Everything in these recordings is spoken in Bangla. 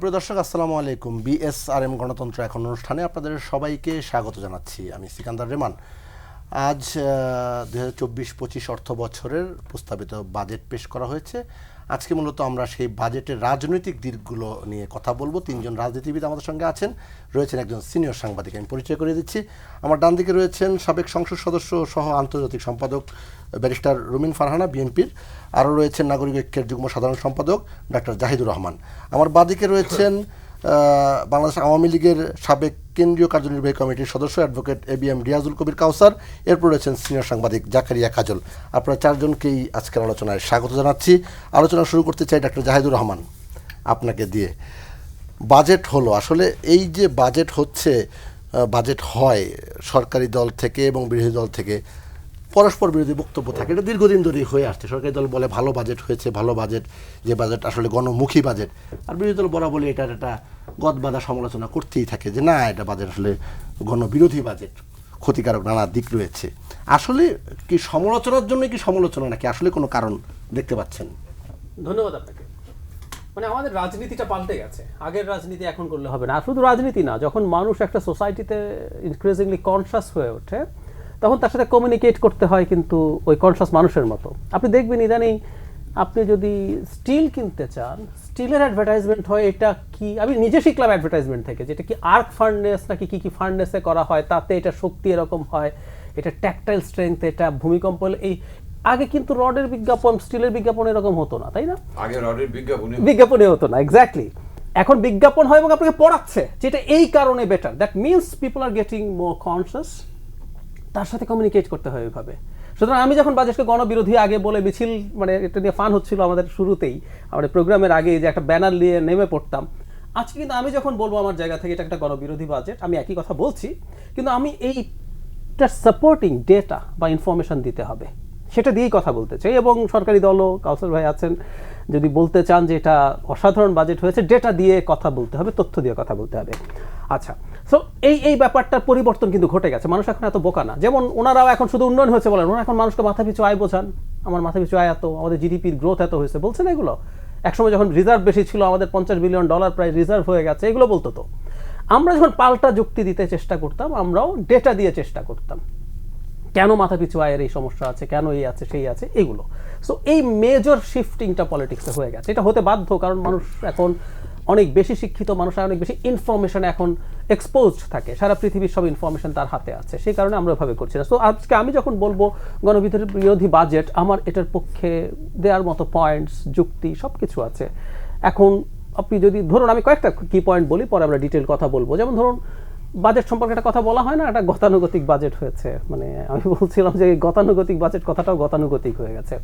সুপ্রিয় দর্শক, আসসালামু আলাইকুম। বিএসআরএম গণতন্ত্র এখন অনুষ্ঠানে আপনাদের সবাইকে স্বাগত জানাচ্ছি। আমি সিকান্দার রেমান। আজ 2024-25 অর্থ বছরের প্রস্তাবিত বাজেট পেশ করা হয়েছে। আজকে মূলত আমরা সেই বাজেটের রাজনৈতিক দিকগুলো নিয়ে কথা বলবো। তিনজন রাজনীতিবিদ আমাদের সঙ্গে আছেন, রয়েছেন একজন সিনিয়র সাংবাদিক। আমি পরিচয় করে দিচ্ছি। আমার ডান দিকে রয়েছেন সাবেক সংসদ সদস্য সহ আন্তর্জাতিক সম্পাদক ব্যারিস্টার রুমিন ফারহানা বিএনপির। আরও রয়েছেন নাগরিক ঐক্যের যুগ্ম সাধারণ সম্পাদক ডাক্তার জাহিদুর রহমান। আমার বাদিকে রয়েছেন বাংলাদেশ আওয়ামী লীগের সাবেক কেন্দ্রীয় কার্যনির্বাহী কমিটির সদস্য অ্যাডভোকেট এবিএম রিয়াজুল কবির কাউসার। এরপর রয়েছেন সিনিয়র সাংবাদিক জাকারিয়া কাজল। আপনারা চারজনকেই আজকের আলোচনায় স্বাগত জানাচ্ছি। আলোচনা শুরু করতে চাই ডাক্তার জাহিদুর রহমান আপনাকে দিয়ে। বাজেট হলো, আসলে এই যে বাজেট হচ্ছে, বাজেট হয় সরকারি দল থেকে এবং বিরোধী দল থেকে পরস্পর বিরোধী বক্তব্য থাকে। এটা দীর্ঘদিন ধরেই হয়ে আসছে। সরকারি দল বলে ভালো বাজেট হয়েছে, ভালো বাজেট, যে বাজেট আসলে গণমুখী বাজেট। আর বিরোধী দল বরাবরই এটার একটা গদবাঁধা সমালোচনা করতেই থাকে যে না, এটা বাজেট আসলে গণবিরোধী বাজেট, ক্ষতিকারক নানা দিক রয়েছে। আসলে কি সমালোচনার জন্য কি সমালোচনা, নাকি আসলে কোনো কারণ দেখতে পাচ্ছেন? ধন্যবাদ আপনাকে। মানে আমাদের রাজনীতিটা পাল্টে গেছে। আগের রাজনীতি এখন করলে হবে না। আর শুধু রাজনীতি না, যখন মানুষ একটা সোসাইটিতে ইনক্রিজিংলি কনসাস হয়ে ওঠে, তখন তার সাথে কমিউনিকেট করতে হয় কিন্তু ওই কনসাস মানুষের মতো। আপনি দেখবেন ইদানিং আপনি যদি স্টিল কিনতে চান, স্টিলের অ্যাডভার্টাইজমেন্ট হয় এটা কি, আমি নিজে শিখলাম অ্যাডভার্টাইজমেন্ট থেকে, যেটা কি আর্ক ফার্নেস নাকি কি ফার্নেসে করা হয়, তাতে এটা শক্তি এরকম হয়, এটা ট্যাকটাইল স্ট্রেংথ, এটা ভূমিকম্প হলে এই। আগে কিন্তু রডের বিজ্ঞাপন, স্টিলের বিজ্ঞাপন এরকম হতো না, তাই না? আগে রডের বিজ্ঞাপনে হতো না, এক্স্যাক্টলি। এখন বিজ্ঞাপন হয় এবং আপনাকে পড়াচ্ছে যেটা এই কারণে better. That means people are getting more conscious. তার সাথে কমিউনিকেট করতে হয় ওইভাবে। সুতরাং আমি যখন বাজেটকে গণবিরোধী আগে বলে মিছিল, মানে এটা নিয়ে ফান হচ্ছিল আমাদের শুরুতেই, আমাদের প্রোগ্রামের আগে যে একটা ব্যানার নিয়ে নেমে পড়তাম। আজকে কিন্তু আমি যখন বলবো আমার জায়গা থেকে এটা একটা গণবিরোধী বাজেট, আমি একই কথা বলছি, কিন্তু আমি এইটা সাপোর্টিং ডেটা বা ইনফরমেশন দিতে হবে, সেটা দিয়েই কথা বলতে চাই। এবং সরকারি দলও, কাউসার ভাই আছেন, যদি বলতে চান যে এটা অসাধারণ বাজেট হয়েছে, ডেটা দিয়ে কথা বলতে হবে, তথ্য দিয়ে কথা বলতে হবে। আচ্ছা, সো এই ব্যাপারটার পরিবর্তন কিন্তু ঘটে গেছে। মানুষ এখন এত বোকা না। যেমন ওনারাও এখন শুধু উন্নয়ন হয়েছে বলেন, ওনারা এখন মানুষকে মাথা পিছু আয় বোঝান। আমার মাথা পিছু আয় এত, আমাদের জিডিপির গ্রোথ এত হয়েছে, বলছেন এগুলো? একসময় যখন রিজার্ভ বেশি ছিল, আমাদের $50 বিলিয়ন প্রায় রিজার্ভ হয়ে গেছে, এগুলো বলতো। তো আমরা যখন পাল্টা যুক্তি দিতে চেষ্টা করতাম, আমরাও ডেটা দিয়ে চেষ্টা করতাম, কেন মাথা পিছু আয়ের এই সমস্যা আছে, কেন এই আছে সেই আছে, এগুলো। সো এই মেজর শিফটিংটা পলিটিক্সে হয়ে গেছে। এটা হতে বাধ্য, কারণ মানুষ এখন অনেক বেশি শিক্ষিত, মানুষ অনেক বেশি ইনফরমেশন এখন এক্সপোজড থাকে, সারা পৃথিবীর সব ইনফরমেশন তার হাতে আছে, সেই কারণে আমরা ওইভাবে করছি না। সো আজকে আমি যখন বলবো গণবিরোধী বাজেট, আমার এটার পক্ষে দেওয়ার মতো পয়েন্টস, যুক্তি সব কিছু আছে। এখন আপনি যদি ধরুন, আমি কয়েকটা কি পয়েন্ট বলি, পরে আমরা ডিটেল কথা বলবো। যেমন ধরুন, বাজেট সম্পর্কে একটা কথা বলা হয় না, একটা গতানুগতিক বাজেট হয়েছে। মানে আমি বলছিলাম যে গতানুগতিক বাজেট কথাটাও গতানুগতিক হয়ে গেছে।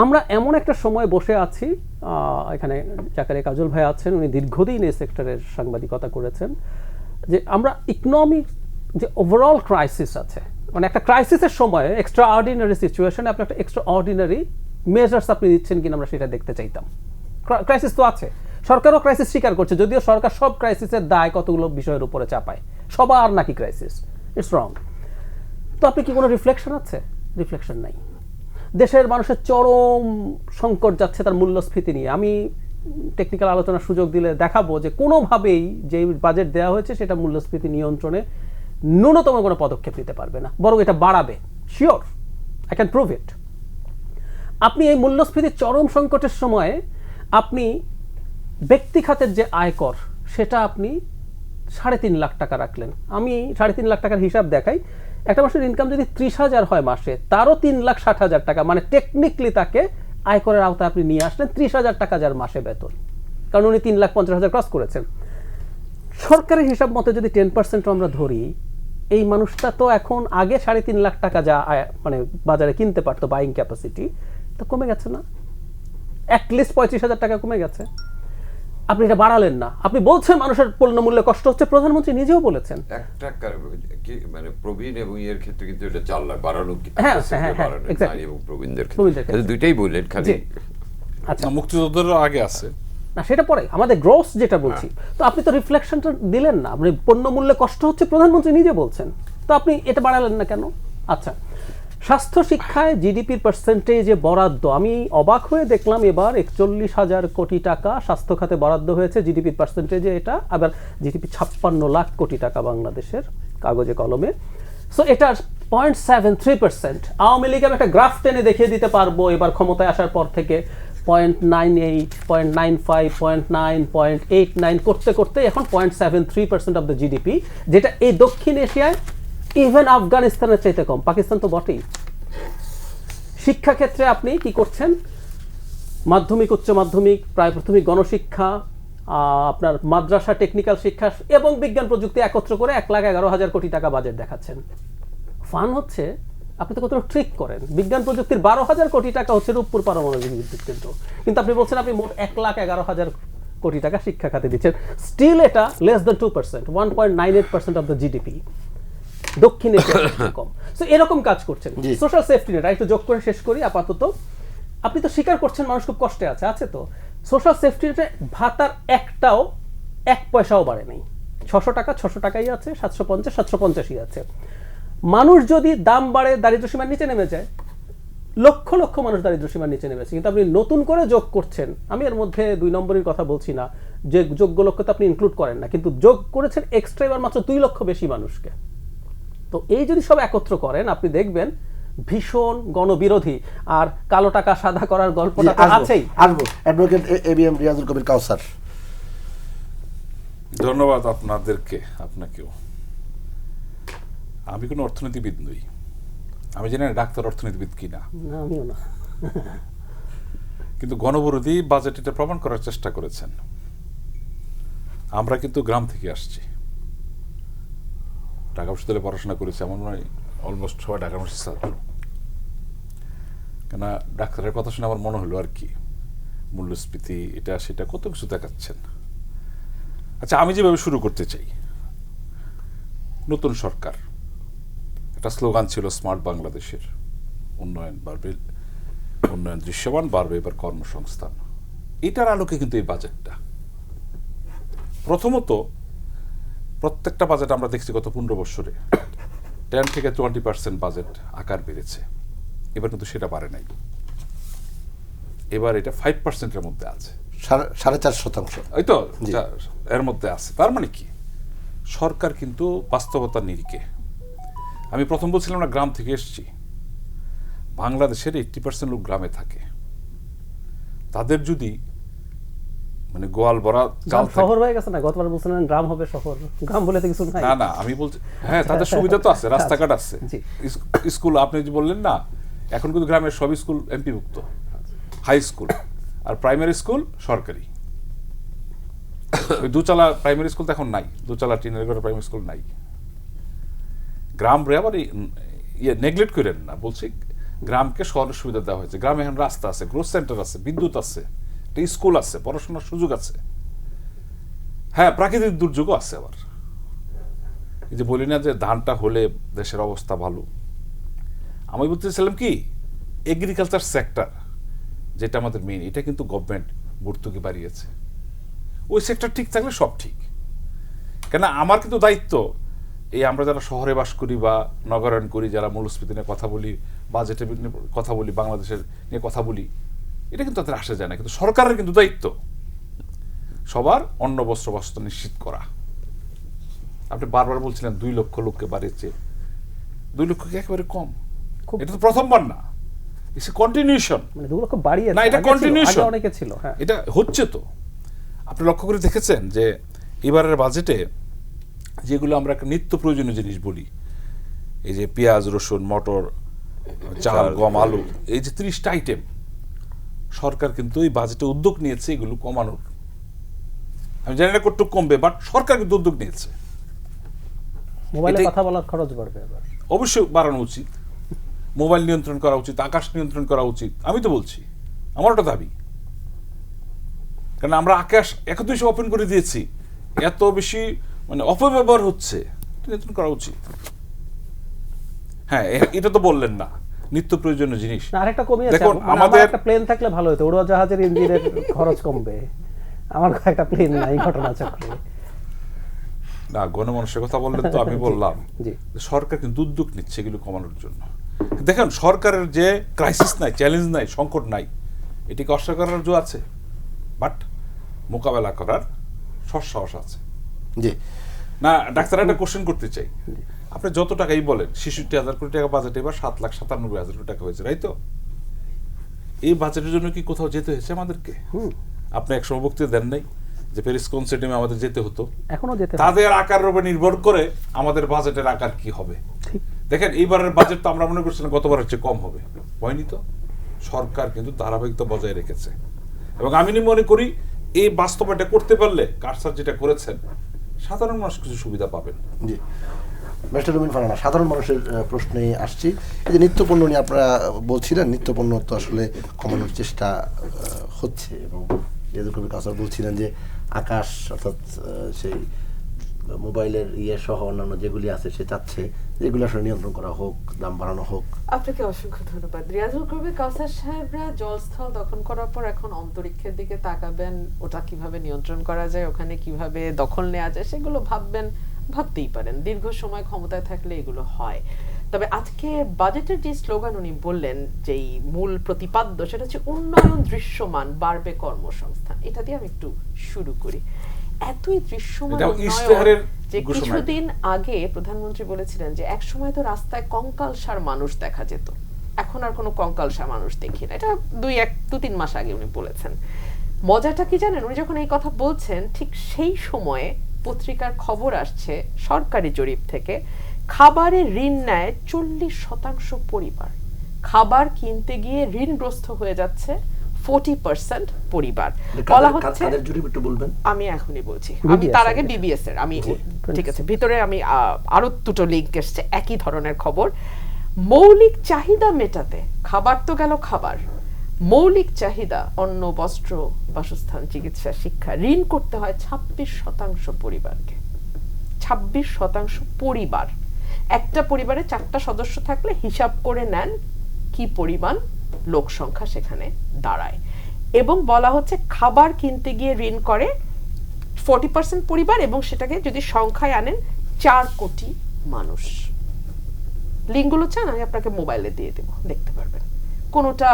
আমরা এমন একটা সময় বসে আছি, এখানে জাকারিয়া কাজল ভাই আছেন, উনি দীর্ঘদিন এই সেক্টরের সাংবাদিকতা করেছেন, যে আমরা ইকোনমিক যে ওভারঅল ক্রাইসিস আছে, মানে একটা ক্রাইসিসের সময় এক্সট্রা অর্ডিনারি সিচুয়েশনে আপনি একটা এক্সট্রা অর্ডিনারি মেজার্স আপনি দিচ্ছেন কিনা, আমরা সেটা দেখতে চাইতাম। ক্রাইসিস তো আছে, সরকারও ক্রাইসিস স্বীকার করছে, যদিও সরকার সব ক্রাইসিসের দায় কতগুলো বিষয়ের উপরে চাপায়, সবার নাকি ক্রাইসিস, ইটস রং। তো আপনি কি কোনো রিফ্লেকশন আছে? রিফ্লেকশন নাই। দেশের মানুষের চরম সংকট যাচ্ছে তার মূল্যস্ফীতি নিয়ে। আমি টেকনিক্যাল আলোচনার সুযোগ দিলে দেখাবো যে কোনোভাবেই যে বাজেট দেওয়া হয়েছে সেটা মূল্যস্ফীতি নিয়ন্ত্রণে ন্যূনতম কোনো পদক্ষেপ নিতে পারবে না, বরং এটা বাড়াবে। শিওর, আই ক্যান প্রুভ ইট। আপনি এই মূল্যস্ফীতির চরম সংকটের সময়ে আপনি ব্যক্তি খাতের যে আয়কর, সেটা আপনি 3.5 লাখ টাকা রাখলেন। আমি 3.5 লাখ টাকার হিসাব দেখাই। একটা মাসের ইনকাম যদি 30,000 হয় মাসে, তারও 3,60,000 টাকা, মানে টেকনিক্যালি তাকে আয়করের আওতায় আপনি নিয়ে আসলেন 30,000 টাকা যার মাসে বেতন, কারণ উনি 3,50,000 ক্রস করেছেন। সরকারি হিসাব মতে যদি 10% আমরা ধরি, এই মানুষটা তো এখন আগে 3.5 লাখ টাকা যা মানে বাজারে কিনতে পারতো, বাইং ক্যাপাসিটি তো কমে গেছে না? অ্যাটলিস্ট 35,000 টাকা কমে গেছে। আপনি এটা বাড়ালেন না। আপনি বলছেন মানুষের পণ্যমূল্যে কষ্ট হচ্ছে, প্রধানমন্ত্রী নিজেও বলেছেন। একটা মানে প্রবীণ এবং এর ক্ষেত্রে কিন্তু এটা 4 লাখ বাড়ানো, হ্যাঁ, এবং প্রবীণদের ক্ষেত্রে দুইটাই বললেন খালি। আচ্ছা, মুক্তিযোদ্ধার আগে আছে না, সেটা পরে আমাদের গ্রোস যেটা বলছি। তো আপনি তো রিফ্লেকশনটা দিলেন না। আপনি পণ্যমূল্যে কষ্ট হচ্ছে, প্রধানমন্ত্রী নিজে বলছেন, তো আপনি এটা বাড়ালেন না কেন? আচ্ছা, স্বাস্থ্য শিক্ষায় জিডিপির পার্সেন্টেজে বরাদ্দ, আমি অবাক হয়ে দেখলাম এবার 41,000 কোটি টাকা স্বাস্থ্য খাতে বরাদ্দ হয়েছে জিডিপির পার্সেন্টেজে। এটা আবার জিডিপি 56 লাখ কোটি টাকা বাংলাদেশের কাগজে কলমে। সো এটা 0.73%। আওয়ামী লীগ আমি একটা গ্রাফ টেনে দেখিয়ে দিতে পারবো এবার ক্ষমতায় আসার পর থেকে 0.98, 0.95, 0.9, 0.89 করতে করতে এখন 0.73% অফ দ্য জিডিপি, যেটা এই দক্ষিণ এশিয়ায় ইভেন আফগানিস্তানের চাইতে কম, পাকিস্তান তো বটেই। শিক্ষাক্ষেত্রে আপনি কি করছেন? মাধ্যমিক, উচ্চ মাধ্যমিক, প্রায় প্রাথমিক, গণশিক্ষা, আপনার মাদ্রাসা, টেকনিক্যাল শিক্ষা এবং বিজ্ঞান প্রযুক্তি একত্র করে 1,11,000 কোটি টাকা বাজেট দেখাচ্ছেন। ফান হচ্ছে আপনি তো কত ট্রিক করেন। বিজ্ঞান প্রযুক্তির 12,000 কোটি টাকা হচ্ছে রূপপুর পারমাণবিক বিদ্যুৎ কেন্দ্র, কিন্তু আপনি বলছেন আপনি মোট 1,11,000 কোটি টাকা শিক্ষা খাতে দিচ্ছেন। স্টিল এটা less than 2%, 1.98% of the GDP. দক্ষিণ এশিয়া কম। সো এরকম কাজ করছেন। সোশ্যাল সেফটি নেট একটু যোগ করে শেষ করি আপাতত। আপনি তো স্বীকার করছেন মানুষ খুব কষ্টে আছে তো সোশ্যাল সেফটি নেটে ভাতার একটাও 1 পয়সাও বাড়ে নাই। 600 টাকা 600 টাকাই আছে, 750 750ই আছে। মানুষ যদি দাম বাড়ে দারিদ্র্যসীমার নিচে নেমে যায়, লক্ষ লক্ষ মানুষ দারিদ্র্যসীমার নিচে নেমেছে, কিন্তু আপনি নতুন করে যোগ করছেন। আমি এর মধ্যে 2 নম্বরের কথা বলছি না, যে যোগ্য লক্ষ্য তো আপনি ইনক্লুড করেন না, কিন্তু যোগ করেছেন এক্সট্রা এবার মাত্র 2 লক্ষ বেশি মানুষকে। তো এই যদি সব একত্র করেন আপনি দেখবেন ভীষণ গণবিরোধী। আর কালো টাকা সাদা করার গল্পটা তো আছেই। আসবো অ্যাডভোকেট এবিএম রিয়াজুল কবির কাউসার। ধন্যবাদ আপনাকেও। আমি কোনো অর্থনীতিবিদ নই, আমি জানি না ডাক্তার অর্থনীতিবিদ কিনা, আমিও না। কিন্তু গণবিরোধী বাজেট এটা প্রমাণ করার চেষ্টা করেছেন। আমরা কিন্তু গ্রাম থেকে আসছি, ঢাকা বিশ্ববিদ্যালয়ে পড়াশোনা করেছি, এমন নয় অলমোস্ট সবাই ঢাকা ইউনিভার্সিটির ছাত্র। কেন ডাক্তারের কথা শুনে আমার মনে হলো আর কি, মূল্যস্ফীতি এটা সেটা কত কিছু দেখাচ্ছেন। আচ্ছা, আমি যেভাবে শুরু করতে চাই, নতুন সরকার, একটা স্লোগান ছিল স্মার্ট বাংলাদেশের, উন্নয়ন বাড়বে, উন্নয়ন দৃশ্যমান বাড়বে, এবার কর্মসংস্থান। এটার আলোকে কিন্তু এই বাজেটটা, প্রথমত প্রত্যেকটা বাজেট আমরা দেখছি গত 15 বছরে 10 থেকে 20% বাজেট আকার বেড়েছে। এবার কিন্তু সেটা বাড়ে নাই, এবার এটা 5%-এর মধ্যে আছে, 4.5%। এই তো এর মধ্যে আছে। তার মানে কি, সরকার কিন্তু বাস্তবতার নিরিখে, আমি প্রথম বলছিলাম না গ্রাম থেকে এসেছি, বাংলাদেশের 80% লোক গ্রামে থাকে। তাদের যদি মানে গোয়াল ভরা চাল শহর হয়ে গেছে না, গতবার বলছিলেন গ্রাম হবে শহর, গ্রাম বলে তো কিছু নাই। না আমি বলছি হ্যাঁ, তাদের সুবিধা তো আছে, রাস্তাঘাট আছে, স্কুল, আপনি যে বললেন না, এখন কিন্তু গ্রামের সব স্কুল এমপিভুক্ত, হাই স্কুল আর প্রাইমারি স্কুল সরকারি। ওই দুচালা প্রাইমারি স্কুল তো এখন নাই, দুচালা টিনের ঘরে প্রাইমারি স্কুল নাই। গ্রাম রে আবার নেগলেক্ট করেন না, বলছি গ্রামকে শহরের সুবিধা দেওয়া হয়েছে। গ্রামে এখন রাস্তা আছে, গ্রোথ সেন্টার আছে, বিদ্যুৎ আছে, একটা স্কুল আছে, পড়াশোনার সুযোগ আছে। হ্যাঁ, প্রাকৃতিক দুর্যোগও আছে। আবার এই যে বলি না যে ধানটা হলে দেশের অবস্থা ভালো, আমি বলতেছিলাম কি, এগ্রিকালচার সেক্টর যেটা আমাদের মেইন, এটা কিন্তু গভর্নমেন্ট ভর্তুকি বাড়িয়েছে। ওই সেক্টর ঠিক থাকলে সব ঠিক। কেন আমার কিন্তু দায়িত্ব, এই আমরা যারা শহরে বাস করি বা নগরায়ণ করি, যারা মূল্যস্ফীতি নিয়ে কথা বলি, বাজেটের কথা বলি, বাংলাদেশের নিয়ে কথা বলি, এটা কিন্তু তাদের আসে যায় না। কিন্তু সরকারের কিন্তু দায়িত্ব সবার অন্ন বস্ত্র বাসস্থান নিশ্চিত করা। আপনি বারবার বলছিলেন 2 লক্ষ লোককে বাড়িয়েছে, 2 লক্ষ কি একেবারে কম? এটা তো প্রথমবার না, ইটস এ কন্টিনিউশন। মানে 2 লক্ষ বাড়িয়েছে না, এটা কন্টিনিউশন, অনেকে ছিল। হ্যাঁ, এটা হচ্ছে তো। আপনি লক্ষ্য করে দেখেছেন যে এবারের বাজেটে যেগুলো আমরা একটা নিত্য প্রয়োজনীয় জিনিস বলি, এই যে পেঁয়াজ, রসুন, মটর, চাল, গম, আলু, এই যে 30টা আইটেম, সরকার কিন্তু এই বাজেটে উদ্যোগ নিয়েছে এগুলো কমানোর। আমি জানি না কতটুকু কমবে, বাট সরকার কিন্তু উদ্যোগ নিয়েছে। মোবাইলে কথা বলার খরচ বাড়বে এবার, অবশ্যই বাড়ানো উচিত, মোবাইল নিয়ন্ত্রণ করা উচিত, আকাশ নিয়ন্ত্রণ করা উচিত। আমি তো বলছি, আমার ওটা দাবি। কারণ আমরা আকাশ এত বেশি ওপেন করে দিয়েছি, এত বেশি মানে অপব্যবহার হচ্ছে, নিয়ন্ত্রণ করা উচিত। হ্যাঁ, এটা তো বললেন না নিত্য প্রয়োজনীয় জিনিস। আরেকটা কমিয়েছে, দেখুন আমাদের একটা প্লেন থাকলে ভালো হতো, উড়োজাহাজের ইঞ্জিনের খরচ কমবে। আমার একটা প্লেন নাই ঘটনা চক্রে। না, গণমানুষের কথা বললেন তো আমি বললাম সরকার কিন্তু উদ্যোগ নিচ্ছে এগুলো কমানোর জন্য। দেখেন সরকারের যে ক্রাইসিস নাই, চ্যালেঞ্জ নাই, সংকট নাই, এটিকে অস্বীকার করার জো আছে, বাট মোকাবেলা করার সৎসাহস আছে। জি না ডাক্তার, একটা কোশ্চেন করতে চাই। আপনি যত টাকাই বলেন 66,000 কোটি টাকা বাজেট, এবার 7,97,000 কোটি টাকা হয়েছে, তাই তো? এই বাজেটের জন্য কি কোথাও যেতে হয়েছে আমাদেরকে? আপনি এক সময় বক্তৃতা দেন নাই যে প্যারিস কনসেন্টামে আমাদের যেতে হতো? এখনো যেতে হয়। তাদের আকারের উপর নির্ভর করে আমাদের বাজেটের আকার কি হবে। ঠিক। দেখেন এইবারের বাজেট তো আমরা মনে করছিলাম গতবারের চেয়ে কম হবে, হয়নি তো। সরকার কিন্তু ধারাবাহিকতা বজায় রেখেছে, এবং আমি মনে করি এই বাস্তবতা করতে পারলে কারসার যেটা করেছেন, সাধারণ মানুষ কিছু সুবিধা পাবেন। জি মিস্টার রুমিন ফারহানা, সাধারণ মানুষের প্রশ্নে আসছি। এই যে নিত্যপণ্য নিয়ে আপনারা বলছিলেন, নিত্যপণ্য তো আসলে কমানোর চেষ্টা হচ্ছে, এবং যেহেতু কবি কাউসার বলছিলেন যে আকাশ অর্থাৎ সেই মোবাইলের সহ অন্যান্য যেগুলি আছে সে চাচ্ছে যেগুলো আসলে নিয়ন্ত্রণ করা হোক, দাম বাড়ানো হোক। আপনাকে অসংখ্য ধন্যবাদ। রিয়াজুল কবির কাউসার সাহেবরা জলস্থল দখল করার পর এখন অন্তরিক্ষের দিকে তাকাবেন, ওটা কিভাবে নিয়ন্ত্রণ করা যায়, ওখানে কিভাবে দখল নেওয়া যায় সেগুলো ভাববেন, ভাবতেই পারেন। দীর্ঘ সময় ক্ষমতায় থাকলে এগুলো হয়। তবে আজকে বাজেটের যে স্লোগান উনি বললেন, যেই মূল প্রতিপাদ্য, সেটা হচ্ছে উন্নয়ন দৃশ্যমান, বাড়বে কর্মসংস্থান। এটা দিয়ে আমি একটু শুরু করি। এতই দৃশ্যমান উন্নয়ন যে কিছুদিন আগে প্রধানমন্ত্রী বলেছিলেন যে এক সময় তো রাস্তায় কঙ্কালসার মানুষ দেখা যেত, এখন আর কোনো কঙ্কালসার মানুষ দেখি না। এটা 2-3 মাস আগে উনি বলেছেন। মজাটা কি জানেন, উনি যখন এই কথা বলছেন ঠিক সেই সময়ে পত্রিকার খবর আসছে সরকারি জরিপ থেকে, খাবারের ঋণ নেয় 40% পরিবার। খাবার কিনতে গিয়ে ঋণগ্রস্ত হয়ে যাচ্ছে 40% পরিবার। বলা হচ্ছে, আমি এখনই বলছি, আমি তার আগে বিবিএস এর, আমি ঠিক আছে ভিতরে আমি আরো দুটো লিঙ্ক এসছে একই ধরনের খবর। মৌলিক চাহিদা মেটাতে, খাবার তো গেল খাবার, মৌলিক চাহিদা অন্ন, বস্ত্র, বাসস্থান, চিকিৎসা, শিক্ষা ঋণ করতে হয় 26% পরিবারকে। 26% পরিবার। একটা পরিবারে 4টা সদস্য থাকলে হিসাব করে নেন কি পরিমাণ লোক সংখ্যা সেখানে দাঁড়ায়। এবং বলা হচ্ছে খাবার কিনতে গিয়ে ঋণ করে 40% পরিবার, এবং সেটাকে যদি সংখ্যায় আনেন 4 কোটি মানুষ। লিঙ্কগুলো চান আমি আপনাকে মোবাইলে দিয়ে দেব, দেখতে পারবেন। কোনোটা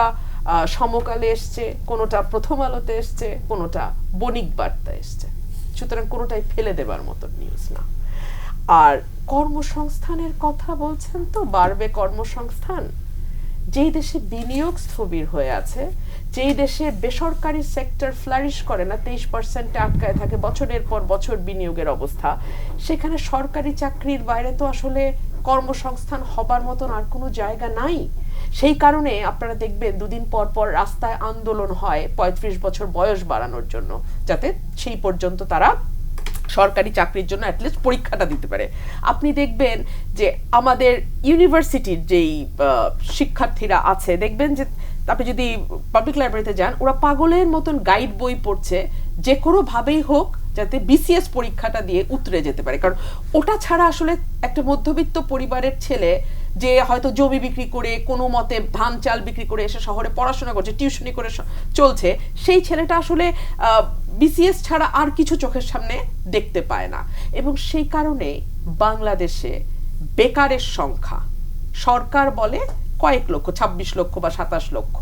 সমকালে এসছে, কোনোটা প্রথম আলোতে এসছে, কোনোটা বণিক বার্তা এসছে। সুতরাং কোনোটাই ফেলে দেবার মতো নিউজ না। আর কর্মসংস্থানের কথা বলছেন তো, বাড়বে কর্মসংস্থান। যেই দেশে বিনিয়োগ স্থবির হয়ে আছে, যেই দেশে বেসরকারি সেক্টর ফ্লারিশ করে না, 23% আটকায় থাকে বছরের পর বছর বিনিয়োগের অবস্থা, সেখানে সরকারি চাকরির বাইরে তো আসলে কর্মসংস্থান হবার মতন আর কোনো জায়গা নাই। সেই কারণে আপনারা দেখবেন 2 দিন পর পর রাস্তায় আন্দোলন হয় 35 বছর বয়স বাড়ানোর জন্য, যাতে সেই পর্যন্ত তারা সরকারি চাকরির জন্য অ্যাটলিস্ট পরীক্ষাটা দিতে পারে। আপনি দেখবেন যে আমাদের ইউনিভার্সিটির যেই শিক্ষার্থীরা আছে, দেখবেন যে আপনি যদি পাবলিক লাইব্রেরিতে যান, ওরা পাগলের মতন গাইড বই পড়ছে, যে কোনোভাবেই হোক যাতে বিসিএস পরীক্ষাটা দিয়ে উতরে যেতে পারে। কারণ ওটা ছাড়া আসলে একটা মধ্যবিত্ত পরিবারের ছেলে যে হয়তো জমি বিক্রি করে, কোনো মতে ধান চাল বিক্রি করে এসে শহরে পড়াশোনা করছে, টিউশনি করে চলছে, সেই ছেলেটা আসলে বিসিএস ছাড়া আর কিছু চোখের সামনে দেখতে পায় না। এবং সেই কারণে বাংলাদেশে বেকারের সংখ্যা সরকার বলে কয়েক লক্ষ, 26 লক্ষ বা 27 লক্ষ।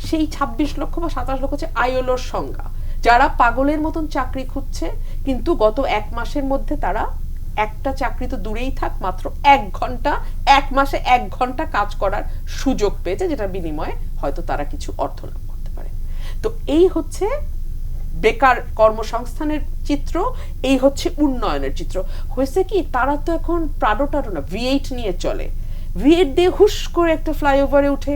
সেই 26 লক্ষ বা 27 লক্ষ হচ্ছে আইএলওর সংখ্যা, যারা পাগলের মতন চাকরি খুঁজছে, কিন্তু গত 1 মাসের মধ্যে তারা একটা চাকরি তো দূরেই থাক, মাত্র 1 ঘন্টা, 1 মাসে 1 ঘন্টা কাজ করার সুযোগ পেয়েছে, যেটার বিনিময়ে হয়তো তারা কিছু অর্থ লাভ করতে পারে। তো এই হচ্ছে বেকার কর্মসংস্থানের চিত্র, এই হচ্ছে উন্নয়নের চিত্র। হয়েছে কি, তারা তো এখন প্রাডো না V8 নিয়ে চলে। V8 দিয়ে হুশ করে একটা ফ্লাইওভারে উঠে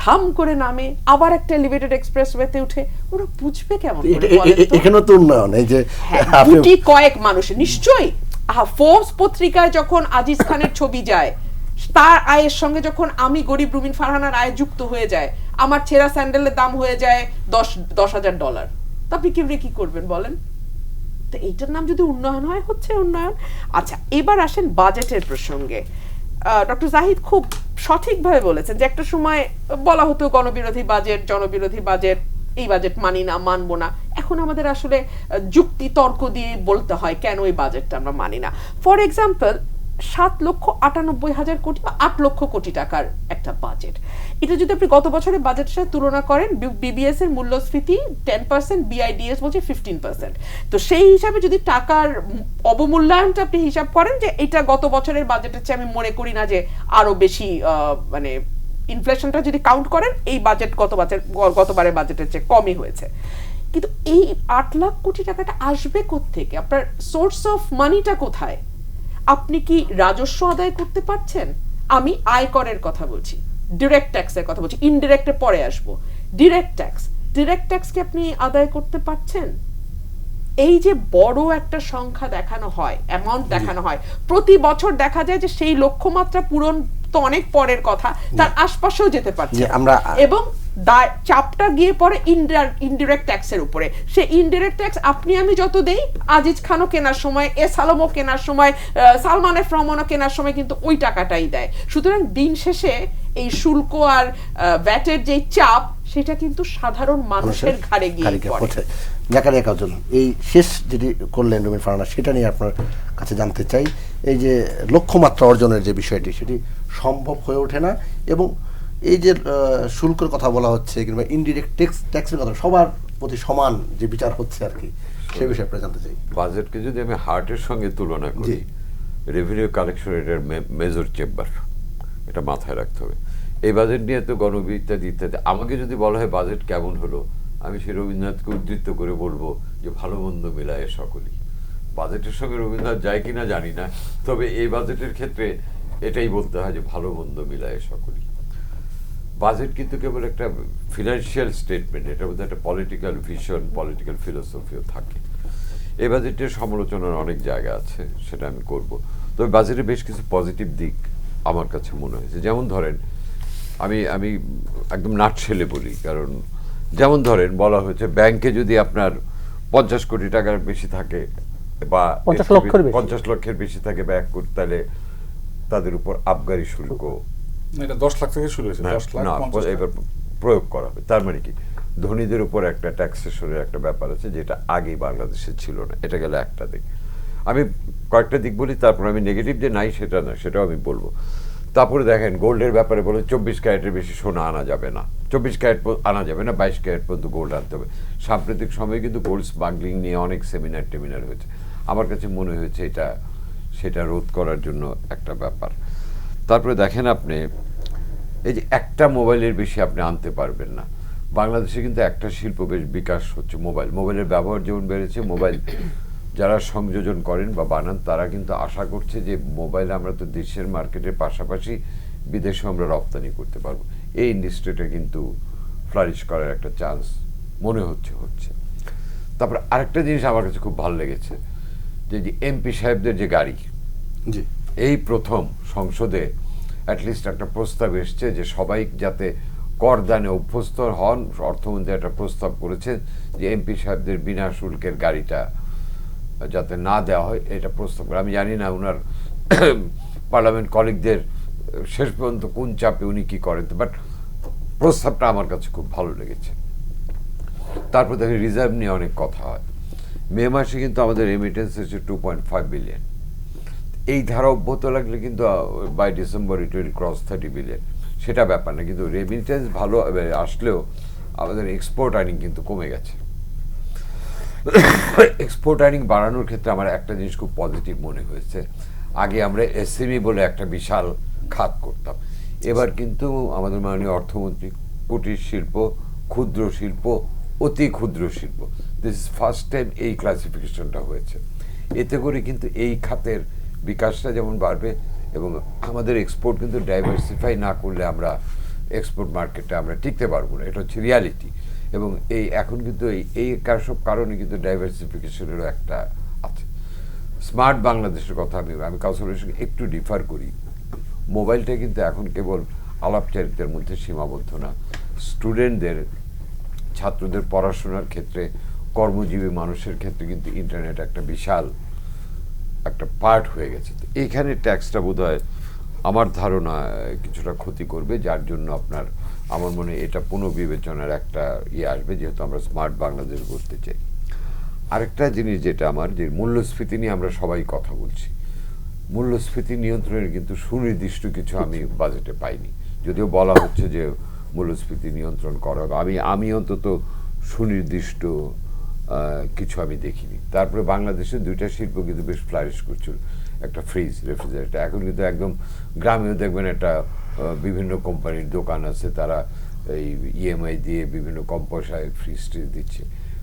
থাম করে নামে, আবার একটা এলিভেটেড এক্সপ্রেসওয়েতে উঠে, ওরা বুঝবে কেমন করে? এখানে তো উন্নয়ন, এই যে গুটি কয়েক মানুষ নিশ্চয়ই। ফোর্বস পত্রিকায় যখন আজিজ খানের ছবি যায়, তার আয়ের সঙ্গে যখন আমি গরিব রুমিন ফারহানার আয় যুক্ত হয়ে যায়, আমার ছেঁড়া স্যান্ডেলের দাম হয়ে যায় $10,000, তা আপনি কি করবেন বলেন? তো এইটার নাম যদি উন্নয়ন হয়, হচ্ছে উন্নয়ন। আচ্ছা, এবার আসেন বাজেটের প্রসঙ্গে। ডক্টর জাহিদ খুব সঠিকভাবে বলেছেন যে একটা সময় বলা হতো গণবিরোধী বাজেট, জনবিরোধী বাজেট, এই বাজেট মানি না, মানবো না। এখন আমাদের আসলে যুক্তি তর্ক দিয়ে বলতে হয় কেন এই বাজেটটা আমরা মানি না। ফর এক্সাম্পল, 7,98,000 কোটি বা 8 লক্ষ কোটি টাকার একটা বাজেট। এটা যদি আপনি গত বছরের বাজেটের সাথে তুলনা করেন, বিবিএস এর মূল্যস্ফীতি 10%, বিআইডিএস বলছে 15%। তো সেই হিসাবে যদি টাকার অবমূল্যায়নটা আপনি হিসাব করেন, যে এটা গত বছরের বাজেটের চেয়ে আমি মনে করি না যে আরো বেশি, মানে ইনফ্লেশনটা যদি কাউন্ট করেন এই বাজেট গতবারের বাজেটের চেয়ে কমই হয়েছে। কিন্তু এই 8 লাখ কোটি টাকাটা আসবে কোত্থেকে? আপনার সোর্স অফ মানিটা কোথায়? আপনি কি রাজস্ব আদায় করতে পারছেন? আমি আয়করের কথা বলছি, ডিরেক্ট ট্যাক্সের কথা বলছি, ইনডিরেক্টে পরে আসবো। ডিরেক্ট ট্যাক্স কি আপনি আদায় করতে পারছেন? এই যে বড় একটা সংখ্যা দেখানো হয়, অ্যামাউন্ট দেখানো হয়, প্রতি বছর দেখা যায় যে সেই লক্ষ্যমাত্রা পূরণ তো অনেক পরের কথা, তার আশপাশেও যেতে পারছে আমরা এবং চাপটা গিয়ে পড়ে ইনডিরেক্ট ট্যাক্সের উপরে। সে ইনডিরেক্ট ট্যাক্স আপনি আমি যত দেই, আজিজ খানও কেনার সময়, এস আলমও কেনার সময়, সালমান এফ রহমানও কেনার সময় কিন্তু ওই টাকাটাই দেয়। সুতরাং দিন শেষে এই শুল্ক আর ভ্যাটের যে চাপ, সেটা কিন্তু সাধারণ মানুষের ঘাড়ে গিয়ে পড়ে। জাকারিয়া কাজল, এই শেষ যেটি করলেন রুমিন ফারহানা, সেটা নিয়ে আপনার কাছে জানতে চাই। এই যে লক্ষ্যমাত্রা অর্জনের যে বিষয়টি, সেটি সম্ভব হয়ে ওঠে না, এবং এই যে শুল্কের কথা বলা হচ্ছে কিংবা ইনডিরেক্ট ট্যাক্সের কথা, সবার প্রতি সমান যে বিচার হচ্ছে আর কি, সে বিষয়ে আপনারা জানতে চাই। বাজেটকে যদি আমি হার্টের সঙ্গে তুলনা করি, রেভিনিউ কালেকশন এটার মেজর চেম্বার, এটা মাথায় রাখতে হবে। এই বাজেট নিয়ে তো ইত্যাদি ইত্যাদি, আমাকে যদি বলা হয় বাজেট কেমন হলো, আমি সেই রবীন্দ্রনাথকে উদ্ধৃত করে বলবো যে ভালো মন্দ মেলায় সকলেই। বাজেটের সঙ্গে রবীন্দ্রনাথ যায় কিনা জানি না, তবে এই বাজেটের ক্ষেত্রে এটাই বলতে হয় যে ভালো মন্দ মিলায় সকলেই। বাজেট কিন্তু কেবল একটা ফিনান্সিয়াল স্টেটমেন্ট, এটার মধ্যে একটা পলিটিক্যাল ভিশন, পলিটিক্যাল ফিলোসফিও থাকে। এই বাজেটের সমালোচনার অনেক জায়গা আছে, সেটা আমি করব। তবে বাজেটের বেশ কিছু পজিটিভ দিক আমার কাছে মনে হয়েছে। যেমন ধরেন, আমি একদম নাটশেলে বলি, কারণ যেমন ধরেন বলা হয়েছে ব্যাংকে যদি আপনার 50 কোটি টাকার বেশি থাকে বা 50 লক্ষের বেশি থাকে ব্যাংক, তাহলে তাদের উপর আবগারি শুল্ক, এটা 10 লাখ থেকে শুরু হয়েছে, 10 লাখ এবার প্রয়োগ করা হবে। তার মানে কি, ধনীদের উপর একটা ট্যাক্সেশনের একটা ব্যাপার আছে, যেটা আগে বাংলাদেশে ছিল না। এটা গেল একটা দিক। আমি কয়েকটা দিক বলি, তারপর আমি নেগেটিভ যে নাই সেটা না, সেটাও আমি বলবো। তারপরে দেখেন গোল্ডের ব্যাপারে বলে 24 ক্যারেটের বেশি সোনা আনা যাবে না, 24 ক্যারেট আনা যাবে না, 22 ক্যারেট পর্যন্ত গোল্ড আনতে হবে। সাম্প্রতিক সময়ে কিন্তু গোল্ড স্মাগলিং নিয়ে অনেক সেমিনার হয়েছে। আমার কাছে মনে হয়েছে সেটা রোধ করার জন্য একটা ব্যাপার। তারপরে দেখেন আপনি, এই যে একটা মোবাইলের বেশি আপনি আনতে পারবেন না। বাংলাদেশে কিন্তু একটা শিল্প বেশ বিকাশ হচ্ছে, মোবাইলের ব্যবহার যেমন বেড়েছে, মোবাইল যারা সংযোজন করেন বা বানান, তারা কিন্তু আশা করছে যে মোবাইল আমরা তো দেশের মার্কেটের পাশাপাশি বিদেশে আমরা রপ্তানি করতে পারবো। এই ইন্ডাস্ট্রিটা কিন্তু ফ্লারিশ করার একটা চান্স মনে হচ্ছে। তারপর আরেকটা জিনিস আমার কাছে খুব ভালো লেগেছে, যে এমপি সাহেবদের যে গাড়ি, এই প্রথম সংসদে অ্যাটলিস্ট একটা প্রস্তাব এসছে যে সবাই যাতে করদানে অভ্যস্ত হন। অর্থমন্ত্রী একটা প্রস্তাব করেছেন যে এমপি সাহেবদের বিনা শুল্কের গাড়িটা যাতে না দেওয়া হয়, এটা প্রস্তাব করে। আমি জানি না উনার পার্লামেন্ট কলিগদের শেষ পর্যন্ত কোন চাপে উনি কি করেন, বাট প্রস্তাবটা আমার কাছে খুব ভালো লেগেছে। তারপর দেখেন রিজার্ভ নিয়ে অনেক কথা হয়। মে মাসে কিন্তু আমাদের রেমিটেন্স হচ্ছে 2.5 বিলিয়ন। এই ধারা অব্যাহত লাগলে কিন্তু by December it will cross 30 billion, সেটা ব্যাপার না। কিন্তু রেমিটেন্স ভালো আসলেও আমাদের এক্সপোর্ট আর্নিং কিন্তু কমে গেছে। এক্সপোর্ট আর্নিং বাড়ানোর ক্ষেত্রে আমার একটা জিনিস খুব পজিটিভ মনে হয়েছে। আগে আমরা এসএমই বলে একটা বিশাল খাত করতাম, এবার কিন্তু আমাদের মাননীয় অর্থমন্ত্রী কুটির শিল্প, ক্ষুদ্র শিল্প, অতি ক্ষুদ্র শিল্প, দিস ইজ ফার্স্ট টাইম এই ক্লাসিফিকেশনটা হয়েছে। এতে করে কিন্তু এই খাতের বিকাশটা যেমন বাড়বে, এবং আমাদের এক্সপোর্ট কিন্তু ডাইভার্সিফাই না করলে আমরা এক্সপোর্ট মার্কেটে আমরা টিকতে পারবো না, এটা হচ্ছে রিয়ালিটি। এবং এখন কিন্তু এই সব কারণে কিন্তু ডাইভার্সিফিকেশনেরও একটা আছে। স্মার্ট বাংলাদেশের কথা আমি কাউন্সিলের সঙ্গে একটু ডিফার করি। মোবাইলটা কিন্তু এখন কেবল আলাপচারিতার মধ্যে সীমাবদ্ধ না, স্টুডেন্টদের, ছাত্রদের পড়াশোনার ক্ষেত্রে, কর্মজীবী মানুষের ক্ষেত্রে কিন্তু ইন্টারনেট একটা বিশাল একটা পার্ট হয়ে গেছে। তো এইখানে ট্যাক্সটা বোধহয় আমার ধারণা কিছুটা ক্ষতি করবে, যার জন্য আমার মনে এটা পুনর্বিবেচনার একটা আসবে, যেহেতু আমরা স্মার্ট বাংলাদেশ করতে চাই। আরেকটা জিনিস যেটা আমার, যে মূল্যস্ফীতি নিয়ে আমরা সবাই কথা বলছি, মূল্যস্ফীতি নিয়ন্ত্রণের কিন্তু সুনির্দিষ্ট কিছু আমি বাজেটে পাইনি, যদিও বলা হচ্ছে যে মূল্যস্ফীতি নিয়ন্ত্রণ করা হবে। আমি অন্তত সুনির্দিষ্ট কিছু আমি দেখিনি। তারপরে বাংলাদেশের দুইটা শিল্প কিন্তু বেশ ফ্লারিশ করছিল, একটা ফ্রিজ, রেফ্রিজারেটর। এখন কিন্তু একদম গ্রামেও দেখবেন একটা বিভিন্ন কোম্পানির দোকান আছে, তারা এই ইএমআই দিয়ে বিভিন্ন কম পয়সায় ফ্রিজ দিচ্ছে।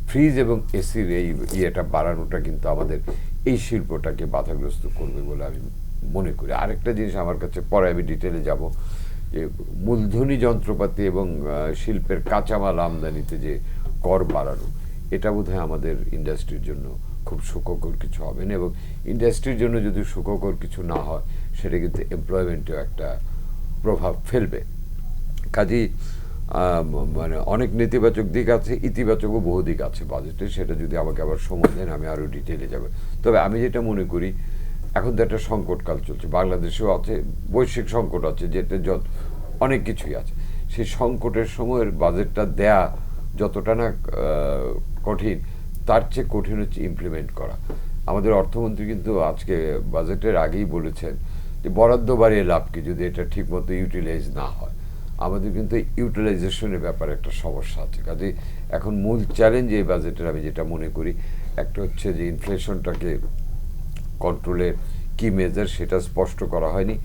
ফ্রিজ এবং এসির এই ইয়েটা বাড়ানোটা কিন্তু আমাদের এই শিল্পটাকে বাধাগ্রস্ত করবে বলে আমি মনে করি। আরেকটা জিনিস আমার কাছে, পরে আমি ডিটেলে যাব, যে মূলধনী যন্ত্রপাতি এবং শিল্পের কাঁচামাল আমদানিতে যে কর বাড়ানো, এটা বোধহয় আমাদের ইন্ডাস্ট্রির জন্য খুব সুখকর কিছু হবে না। এবং ইন্ডাস্ট্রির জন্য যদি সুখকর কিছু না হয়, সেটা কিন্তু এমপ্লয়মেন্টেও একটা প্রভাব ফেলবে। কাজেই মানে অনেক নেতিবাচক দিক আছে, ইতিবাচকও বহু দিক আছে বাজেটে। সেটা যদি আমাকে আবার সময় দেন আমি আরও ডিটেলে যাব। তবে আমি যেটা মনে করি, এখন তো একটা সংকটকাল চলছে, বাংলাদেশেও আছে, বৈশ্বিক সংকট আছে, যেটা অনেক কিছুই আছে। সেই সংকটের সময়ের বাজেটটা দেয়া যতটা না কঠিন, তার চেয়ে কঠিন হচ্ছে ইমপ্লিমেন্ট করা। আমাদের অর্থমন্ত্রী কিন্তু আজকে বাজেটের আগেই বলেছেন যে বরাদ্দ বাড়িয়ে লাভ কি যদি এটা ঠিকমতো ইউটিলাইজ না হয়। আমাদের কিন্তু ইউটিলাইজেশনের ব্যাপারে একটা সমস্যা আছে। কাজে এখন মূল চ্যালেঞ্জ এই বাজেটের আমি যেটা মনে করি, একটা হচ্ছে যে ইনফ্লেশনটাকে কন্ট্রোলের কি মেজার সেটা স্পষ্ট করা হয়নি,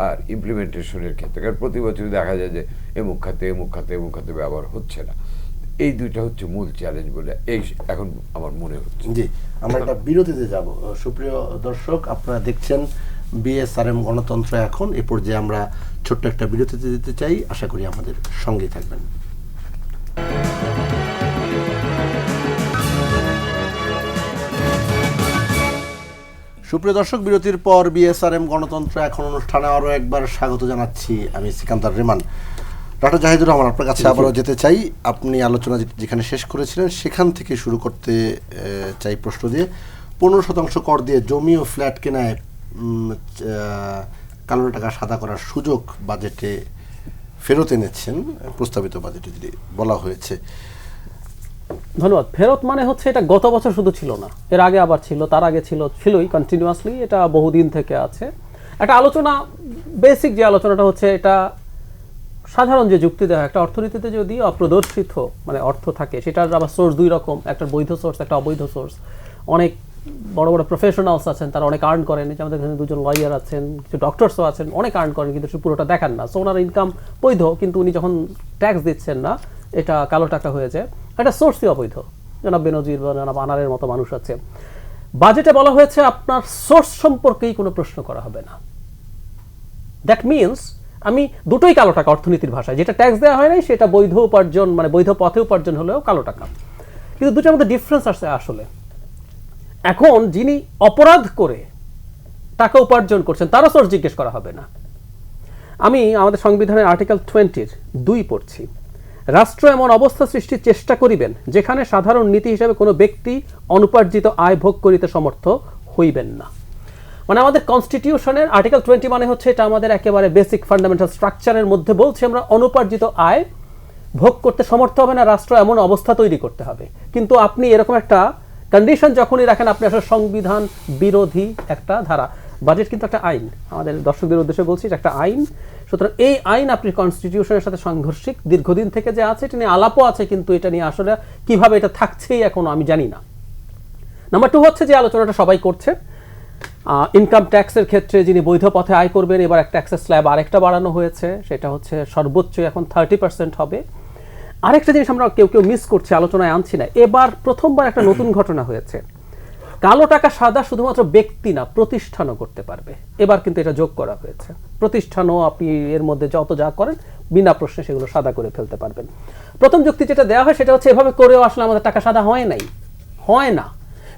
আর ইমপ্লিমেন্টেশনের ক্ষেত্রে, কারণ প্রতি বছর দেখা যায় যে এমুক খাতে ব্যবহার হচ্ছে না। এই দুইটা হচ্ছে মূল চ্যালেঞ্জ বলে এখন আমার মনে হচ্ছে। জি, আমরা একটা বিরতিতে যাব। সুপ্রিয় দর্শক, আপনারা দেখছেন বিএসআরএম গণতন্ত্র এখন। এ পর্যায়ে আমরা ছোট্ট একটা বিরতিতে দিতে চাই, আশা করি আমাদের সঙ্গেই থাকবেন। সুপ্রিয় দর্শক, বিরতির পর বিএসআরএম গণতন্ত্র এখন অনুষ্ঠানে আরও একবার স্বাগত জানাচ্ছি আমি সিকান্দার রেমান। ডক্টর জাহিদুর রহমান, আপনার কাছে আবারও যেতে চাই। আপনি আলোচনা যেখানে শেষ করেছিলেন সেখান থেকে শুরু করতে চাই প্রশ্ন দিয়ে। 15% কর দিয়ে জমি ও ফ্ল্যাট কেনায় কালো টাকা সাদা করার সুযোগ বাজেটে ফেরত এনেছেন, প্রস্তাবিত বাজেটে যদি বলা হয়েছে। ধন্যবাদ। ফেরত মানে হচ্ছে এটা গত বছর শুধু ছিল না, এর আগে আবার ছিল, তার আগে ছিলই কন্টিনিউয়াসলি, এটা বহুদিন থেকে আছে। একটা আলোচনা, বেসিক যে আলোচনাটা হচ্ছে, এটা সাধারণ যে যুক্তি দেওয়া, একটা অর্থনীতিতে যদি অপ্রদর্শিত মানে অর্থ থাকে, সেটার আবার সোর্স দুই রকম, একটা বৈধ সোর্স, একটা অবৈধ সোর্স। অনেক বড় বড় প্রফেশনালস আছেন, তারা অনেক আর্ন করেন। যে আমাদের এখানে দুজন লয়ার আছেন, কিছু ডক্টরসও আছেন, অনেক আর্ন করেন, কিন্তু পুরোটা দেখান না। সো ওনার ইনকাম বৈধ, কিন্তু উনি যখন ট্যাক্স দিচ্ছেন না, এটা কালো টাকা হয়ে যায়। একটা সোর্সই অবৈধ। জনাব বেনজির বা জনাব আনারের মতো মানুষ আছে। বাজেটে বলা হয়েছে আপনার সোর্স সম্পর্কেই কোনো প্রশ্ন করা হবে না। দ্যাট মিনস আমি দুটোই কালো টাকা অর্থনীতির ভাষায়, যেটা ট্যাক্স দেওয়া হয় নাই সেটা বৈধ উপার্জন, মানে বৈধ পথে উপার্জন হলেও কালো টাকা। কিন্তু দুটোর মধ্যে ডিফারেন্স আছে আসলে। এখন যিনি অপরাধ করে টাকা উপার্জন করছেন তারও সোর্স জিজ্ঞেস করা হবে না। আমি আমাদের সংবিধানের আর্টিকেল 20(2) পড়ছি। রাষ্ট্র এমন অবস্থা সৃষ্টির চেষ্টা করিবেন যেখানে সাধারণ নীতি হিসেবে কোনো ব্যক্তি অনুপার্জিত আয় ভোগ করিতে সমর্থ হইবেন না। মানে আমাদের কনস্টিটিউশনের আর্টিকেল 20 মানে হচ্ছে এটা আমাদের একেবারে বেসিক ফান্ডামেন্টাল স্ট্রাকচারের মধ্যে বলছে আমরা অনুপার্জিত আয় ভোগ করতে সমর্থ হবে না, রাষ্ট্র এমন অবস্থা তৈরি করতে হবে। কিন্তু আপনি এরকম একটা কন্ডিশন যখনই রাখেন, আপনি আসলে সংবিধান বিরোধী একটা ধারা। বাজেট কিন্তু একটা আইন, আমাদের দর্শকদের উদ্দেশ্যে বলছি এটা একটা আইন। সুতরাং এই আইন আপনি কনস্টিটিউশনের সাথে সাংঘর্ষিক, দীর্ঘদিন থেকে যে আছে এটা নিয়ে আলাপও আছে, কিন্তু এটা নিয়ে আসলে কিভাবে এটা থাকছেই এখনো আমি জানি না। নাম্বার 2 হচ্ছে যে আলোচনাটা সবাই করছে, ইনকাম ট্যাক্সের ক্ষেত্রে যিনি বৈধ পথে আয় করবেন, এবার একটা ট্যাক্সের স্ল্যাব আরেকটা বাড়ানো হয়েছে, সেটা হচ্ছে সর্বোচ্চ এখন 30% হবে। আরেকটা জিনিস আমরা কেউ মিস করছি, আলোচনায় আনছি না। এবার প্রথমবার একটা নতুন ঘটনা হয়েছে, কালো টাকা সাদা শুধুমাত্র ব্যক্তি না, প্রতিষ্ঠানও করতে পারবে। এবার কিন্তু এটা যোগ করা হয়েছে, প্রতিষ্ঠানও আপনি এর মধ্যে যত যা করেন বিনা প্রশ্নে সেগুলো সাদা করে ফেলতে পারবেন। প্রথম যুক্তি যেটা দেওয়া হয় সেটা হচ্ছে এভাবে করেও আসলে আমাদের টাকা সাদা হয় না।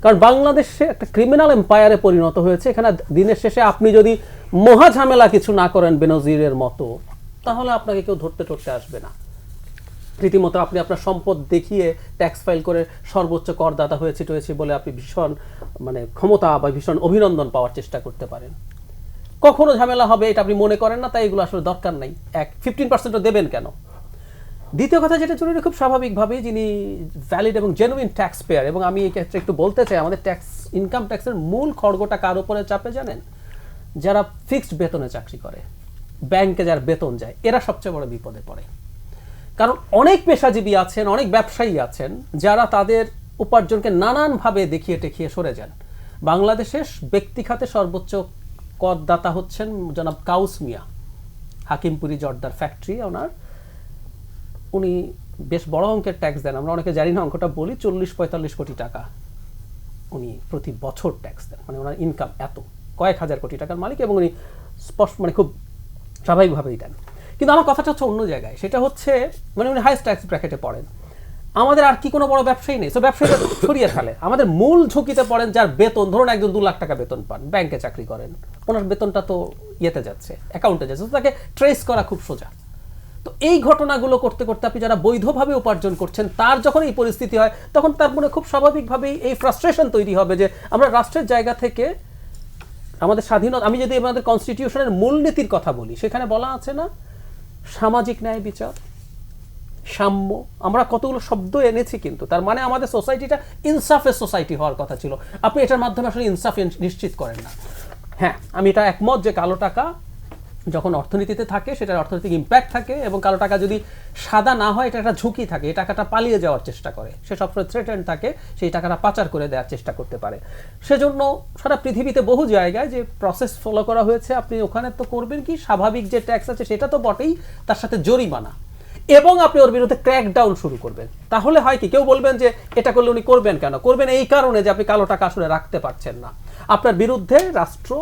কারণ বাংলাদেশে একটা ক্রিমিনাল এম্পায়ারে পরিণত হয়েছে। এখানে দিনের শেষে আপনি যদি মহা ঝামেলা কিছু না করেন বেনজিরের মতো, তাহলে আপনাকে কেউ ধরতে আসবে না। রীতিমতো আপনি আপনার সম্পদ দেখিয়ে ট্যাক্স ফাইল করে সর্বোচ্চ করদাতা হয়েছে বলে আপনি ভীষণ মানে ক্ষমতা বা ভীষণ অভিনন্দন পাওয়ার চেষ্টা করতে পারেন। কখনো ঝামেলা হবে এটা আপনি মনে করেন না, তাই এগুলো আসলে দরকার নাই। 15% দেবেন কেন? দ্বিতীয় কথা যেটা জরুরি, খুব স্বাভাবিকভাবেই যিনি ভ্যালিড এবং জেনুইন ট্যাক্স পেয়ার, এবং আমি এই ক্ষেত্রে একটু বলতে চাই, আমাদের ইনকাম ট্যাক্সের মূল খড়গটা কার উপরে চাপে জানেন? যারা ফিক্সড বেতনে চাকরি করে, ব্যাংকে যারা বেতন যায়, এরা সবচেয়ে বড় বিপদে পড়ে। কারণ অনেক পেশাজীবী আছেন, অনেক ব্যবসায়ী আছেন যারা তাদের উপার্জনকে নানানভাবে দেখিয়ে টেকিয়ে সরে যান। বাংলাদেশের ব্যক্তি খাতে সর্বোচ্চ করদাতা হচ্ছেন জনাব কাউস মিয়া, হাকিমপুরি জর্দার ফ্যাক্টরি ওনার। উনি বেশ বড় অঙ্কের ট্যাক্স দেন, আমরা অনেকে জানি না অঙ্কটা বলি, 40-45 কোটি টাকা উনি প্রতি বছর ট্যাক্স দেন। মানে ওনার ইনকাম এত, কয়েক হাজার কোটি টাকার মালিক, এবং উনি স্পষ্ট মানে খুব স্বাভাবিকভাবেই দেন। কিন্তু আমার কথাটা হচ্ছে অন্য জায়গায়, সেটা হচ্ছে মানে উনি হাইস্ট ট্যাক্স ব্র্যাকেটে পড়েন। আমাদের আর কি কোনো বড় ব্যবসায়ী নেই, তো ব্যবসায়ীরা সরিয়ে ফেলে। আমাদের মূল ঝুঁকিতে পড়েন যার বেতন, ধরুন একজন 2 লাখ টাকা বেতন পান, ব্যাংকে চাকরি করেন, ওনার বেতনটা তো ইয়েতে যাচ্ছে, অ্যাকাউন্টে যাচ্ছে, তো তাকে ট্রেস করা খুব সোজা। তো এই ঘটনাগুলো করতে করতে আপনি যারা বৈধভাবে উপার্জন করছেন, তার যখন এই পরিস্থিতি হয়, তখন তার মনে খুব স্বাভাবিকভাবেই এই ফ্রাস্ট্রেশন তৈরি হবে যে আমরা রাষ্ট্রের জায়গা থেকে আমাদের স্বাধীনতা, আমি যদি আমাদের কনস্টিটিউশনের মূলনীতির কথা বলি, সেখানে বলা আছে না সামাজিক ন্যায় বিচার, সাম্য, আমরা কতগুলো শব্দ এনেছি, কিন্তু তার মানে আমাদের সোসাইটিটা ইনসাফের সোসাইটি হওয়ার কথা ছিল। আপনি এটার মাধ্যমে আসলে ইনসাফ নিশ্চিত করেন না। হ্যাঁ, আমি এটা একমত যে কালো টাকা যখন অর্থনীতিতে থাকে সেটার অর্থনৈতিক ইম্প্যাক্ট থাকে, এবং কালো টাকা যদি সাদা না হয় এটা একটা ঝুঁকি থাকে, এই টাকাটা পালিয়ে যাওয়ার চেষ্টা করে, সে সবসময় থ্রেটেন্ড থাকে, সেই টাকাটা পাচার করে দেওয়ার চেষ্টা করতে পারে। সেজন্য সারা পৃথিবীতে বহু জায়গায় যে প্রসেস ফলো করা হয়েছে, আপনি ওখানে তো করবেন কি, স্বাভাবিক যে ট্যাক্স আছে সেটা তো বটেই, তার সাথে জরিমানা, এবং আপনি ওর বিরুদ্ধে ক্র্যাক ডাউন শুরু করবেন। তাহলে হয় কি, কেউ বলবেন যে এটা করলে উনি করবেন কেন, করবেন এই কারণে যে আপনি কালো টাকা আসলে রাখতে পারছেন না, আপনার বিরুদ্ধে রাষ্ট্র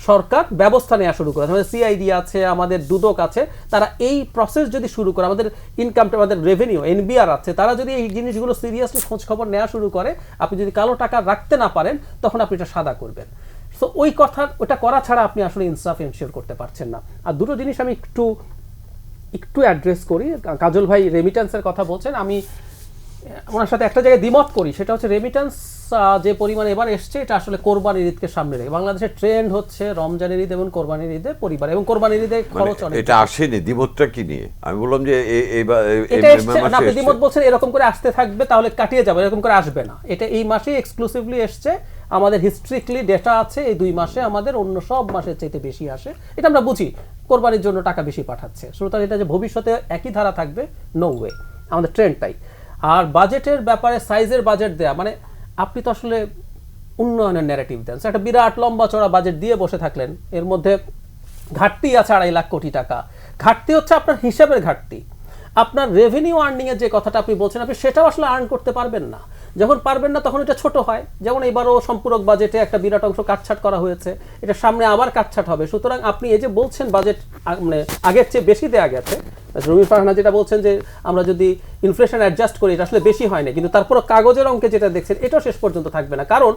সরকার ব্যবস্থা নেওয়া শুরু করে। আমাদের সিআইডি আছে, আমাদের দুদক আছে, তারা এই প্রসেস যদি শুরু করে, আমাদের ইনকামটা, আমাদের রেভিনিউ এনবিআর আছে, তারা যদি এই জিনিসগুলো সিরিয়াসলি খোঁজ খবর নেওয়া শুরু করে, আপনি যদি কালো টাকা রাখতে না পারেন তখন আপনি এটা সাদা করবেন। সো ওই কথা, ওটা করা ছাড়া আপনি আসলে ইনসাফ এনশিওর করতে পারছেন না। আর দুটো জিনিস আমি একটু অ্যাড্রেস করি। কাজল ভাই রেমিটেন্সের কথা বলছেন, আমি ওনার সাথে একটা জায়গায় দ্বিমত করি, সেটা হচ্ছে রেমিটেন্স যে পরিমাণ এবার এসছে, এটা আসলে কোরবানির ঈদকে সামনে রেখে। বাংলাদেশের ট্রেন্ড হচ্ছে রমজানের ঈদ এবং কোরবানির ঈদে পরিবার, এবং কোরবানির ঈদে খরচ অনেক। এটা আসেনি, দ্বিমতটা কি নিয়ে আমি বললাম যে এটা এসছে না, আপনি দ্বিমত বলছেন এরকম করে আসতে থাকবে তাহলে কাটিয়ে যাবে, এরকম করে আসবে না। এটা এই মাসেই এক্সক্লুসিভলি এসছে, আমাদের হিস্ট্রিক্যালি ডেটা আছে, এই 2 মাসে আমাদের অন্য সব মাসের চাইতে বেশি আসে, এটা আমরা বুঝি, কোরবানির জন্য টাকা বেশি পাঠাচ্ছে। সুতরাং এটা যে ভবিষ্যতে একই ধারা থাকবে, নো ওয়ে, আমাদের ট্রেন্ডটাই। আর বাজেটের ব্যাপারে সাইজের বাজেট দেয়া, মানে আপনি তো আসলে উন্নয়নের ন্যারেটিভ দেন, একটা বিরাট লম্বা চড়া বাজেট দিয়ে বসে থাকলেন, এর মধ্যে ঘাটতি আছে 2.5 লাখ কোটি টাকা। ঘাটতি হচ্ছে আপনার হিসাবের ঘাটতি, আপনার রেভিনিউ আর্নিং এর যে কথাটা আপনি বলছেন, আপনি সেটাও আসলে আর্ন করতে পারবেন না। যখন পারবেন না তখন এটা ছোট হয়, যেমন এবারও সম্পূরক বাজেটে একটা বিরাট অংশ কাটছাট করা হয়েছে, এটা সামনে আবার কাটছাট হবে। সুতরাং আপনি এই যে বলছেন বাজেট মানে আগের চেয়ে বেশি দেওয়া গেছে, রবি ফারহানা যেটা বলছেন যে আমরা যদি ইনফ্লেশন অ্যাডজাস্ট করি, এটা আসলে বেশি হয় না, কিন্তু তারপর কাগজের অঙ্কে যেটা দেখছেন এটাও শেষ পর্যন্ত থাকবে না। কারণ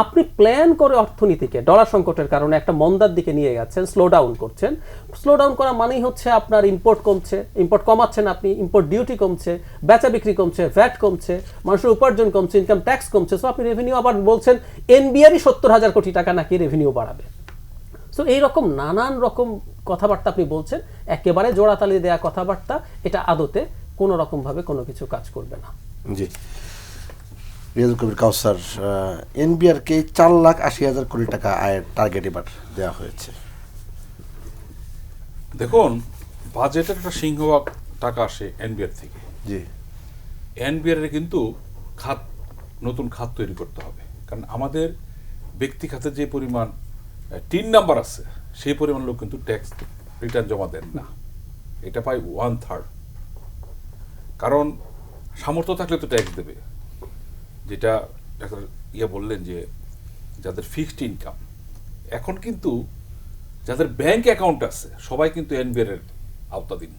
আপনি প্ল্যান করে অর্থনীতিকে ডলার সংকটের কারণে একটা মন্দার দিকে নিয়ে যাচ্ছেন, স্লো ডাউন করছেন। স্লো ডাউন করা মানেই হচ্ছে আপনার ইম্পোর্ট কমছে, ইম্পোর্ট কমাচ্ছেন আপনি, ইম্পোর্ট ডিউটি কমছে, বেচা বিক্রি কমছে, ভ্যাট কমছে, মানুষের উপার্জন কমছে, ইনকাম ট্যাক্স কমছে। সো আপনি রেভিনিউ আবার বলছেন এনবিআরই 70,000 কোটি টাকা নাকি রেভিনিউ বাড়াবে। সো এইরকম নানান রকম কথাবার্তা আপনি বলছেন, একেবারে জোড়াতালি দেয়া কথাবার্তা, এটা আদতে কোনো রকমভাবে কোনো কিছু কাজ করবে না। জি, রিয়াজুল কবির কাউসার, এনবিআরকে 4,80,000 কোটি টাকা আয়ের টার্গেট এবার দেওয়া হয়েছে। দেখুন, বাজেটের একটা সিংহভাগ টাকা আসে এনবিআর থেকে। জি, এনবিআর এর কিন্তু নতুন খাত তৈরি করতে হবে, কারণ আমাদের ব্যক্তি খাতে যে পরিমাণ 3 নাম্বার আছে, সেই পরিমাণ লোক কিন্তু ট্যাক্স রিটার্ন জমা দেন না, এটা পায় 1/3। কারণ সামর্থ্য থাকলে তো ট্যাক্স দেবে, যেটা ডাক্তার বললেন যে যাদের ফিক্সড ইনকাম, এখন কিন্তু যাদের ব্যাংক অ্যাকাউন্ট আছে সবাই কিন্তু এনবিআর এর আওতাধীন।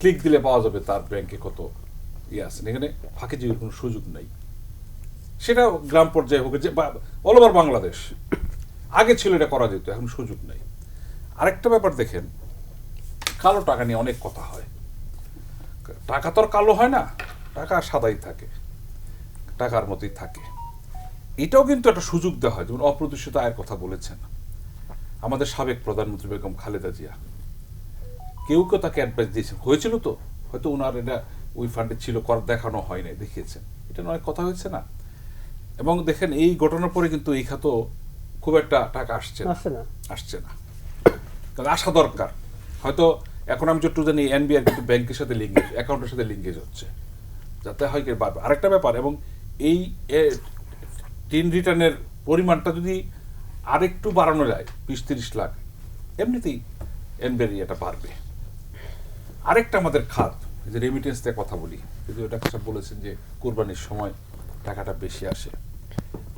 ক্লিক দিলে পাওয়া যাবে তার ব্যাংকে কত আছে, এখানে ফাঁকি জীবীর কোনো সুযোগ নাই। সেটা গ্রাম পর্যায়ে হোক, যে অল ওভার বাংলাদেশ, আগে ছিল এটা করা যেত, এখন সুযোগ নেই। আরেকটা ব্যাপার দেখেন, কালো টাকা নিয়ে অনেক কথা হয়। টাকা তো আর কালো হয় না, টাকা সাদাই থাকে, টাকার মতোই থাকে। এটাও কিন্তু একটা সুযোগ দেওয়া হয়, যেমন অপ্রদর্শিত আয়ের কথা বলেছেন আমাদের সাবেক প্রধানমন্ত্রী বেগম খালেদা জিয়া। কেউ কেউ তাকে অ্যাডভাইস দিয়েছেন, হয়েছিল তো, হয়তো ওনার এটা ওই ফান্ডে ছিল, দেখানো হয় নাই, দেখিয়েছেন, এটা অনেক কথা হয়েছে না। এবং দেখেন এই ঘটনার পরে কিন্তু এই খাতও খুব একটা টাকা আসছে না, কারণ আসা দরকার। হয়তো এখন আমি যতটুকু জানি এনবিআর কিন্তু ব্যাংকের সাথে লিঙ্কেজ, অ্যাকাউন্টের সাথে লিঙ্কেজ হচ্ছে, যাতে হয় কি বাড়বে। আরেকটা ব্যাপার, এবং এই টিন রিটার্নের পরিমাণটা যদি আরেকটু বাড়ানো যায় 20-30 লাখ, এমনিতেই এনবিআর এটা বাড়বে। আরেকটা আমাদের খাত, যে রেমিটেন্স দিয়ে কথা বলি, যদি ওটা সব বলেছেন যে কোরবানির সময় টাকাটা বেশি আসে।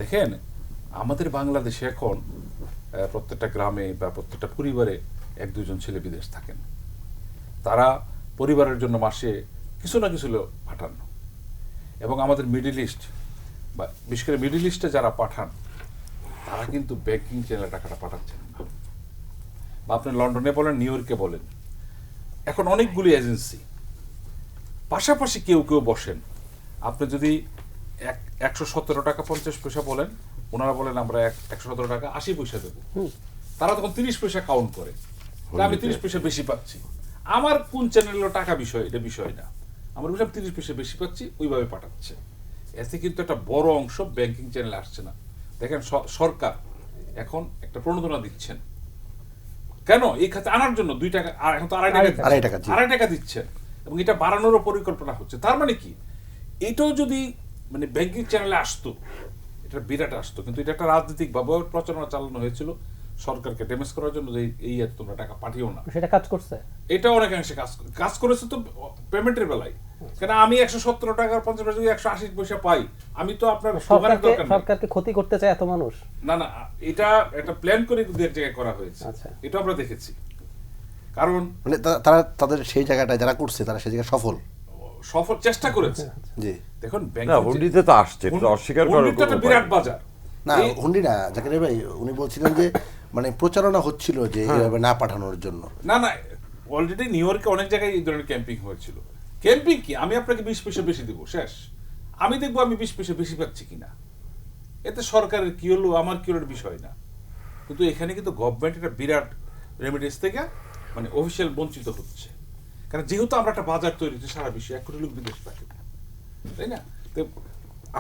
দেখেন আমাদের বাংলাদেশে এখন প্রত্যেকটা গ্রামে বা প্রত্যেকটা পরিবারে 1-2 জন ছেলে বিদেশ থাকেন। তারা পরিবারের জন্য মাসে কিছু না কিছু পাঠান, এবং আমাদের মিডল ইস্ট বা বিশেষ করে মিডল ইস্টে যারা পাঠান তারা কিন্তু ব্যাংকিং চ্যানেলে টাকাটা পাঠাচ্ছেন না। বা আপনি লন্ডনে বলেন, নিউ ইয়র্কে বলেন, এখন অনেকগুলি এজেন্সি পাশাপাশি কেউ বসেন। আপনি যদি 117 টাকা 50 পয়সা বলেন, ওনারা বলেন আমরা 117 টাকা 80 পয়সা দেবো। তারা তখন 30 পয়সা কাউন্ট করে, আমি 30 পয়সা বেশি পাচ্ছি। আমার কোন চ্যানেলের টাকা বিষয়, এটা বিষয় না, আমরা বললাম 30 পয়সা বেশি পাচ্ছি, ওইভাবে পাঠাচ্ছে। এতে কিন্তু একটা বড় অংশ ব্যাংকিং চ্যানেলে আসছে না। দেখেন সরকার এখন একটা প্রণোদনা দিচ্ছেন, কেন এই খাতে আনার জন্য 2 টাকা, আর এখন তো 2.5 টাকা দিচ্ছেন, এবং এটা বাড়ানোরও পরিকল্পনা হচ্ছে। তার মানে কি, এটাও যদি মানে ব্যাংকিং চ্যানেলে আসতো, এটা বিরাট আসতো। কিন্তু এটা একটা রাজনৈতিক ভাবে প্রচারণা চালানো হয়েছিল সরকারকে ড্যামেজ করার জন্য, যে এই তোমরা টাকা পাঠিও না। সেটা কাজ করছে, এটা অনেকাংশে কাজ করেছে তো পেমেন্টের বেলায়। কেন আমি 117 টাকার 50 পয়সা যদি 180 পয়সা পাই, আমি তো আপনার সরকারকে ক্ষতি করতে চায় এত মানুষ না। এটা একটা প্ল্যান করে দু এক জায়গায় করা হয়েছে, এটা আমরা দেখেছি। কারণ মানে তারা তাদের সেই জায়গাটা যারা করছে তারা সেই জায়গায় সফল চেষ্টা করেছে। জি, দেখুন হুন্ডিতে তো আসছে, অস্বীকার করার হুন্ডিতে একটা বিরাট বাজার না, হুন্ডি না জাকির ভাই, উনি বলছিলেন যে মানে প্রচারণা হচ্ছিল যে এভাবে না পাঠানোর জন্য। না, অলরেডি নিউ ইয়র্কে অনেক জায়গায় এই ধরনের ক্যাম্পিং হয়েছিল। ক্যাম্পিং কি, আমি আপনাকে 20 পয়সা বেশি দেবো, শেষ। আমি দেখবো আমি 20 পয়সা বেশি পাচ্ছি কিনা, এতে সরকারের কি হলো আমার কি হলো বিষয় না। কিন্তু এখানে কিন্তু গভর্নমেন্ট একটা বিরাট রেমিটেন্স থেকে মানে অফিসিয়াল বঞ্চিত হচ্ছে। কারণ যেহেতু আমরা একটা বাজার তৈরি হচ্ছে সারা বিশ্বে, 1 কোটি লোক বিদেশ থাকে, তাই না? তো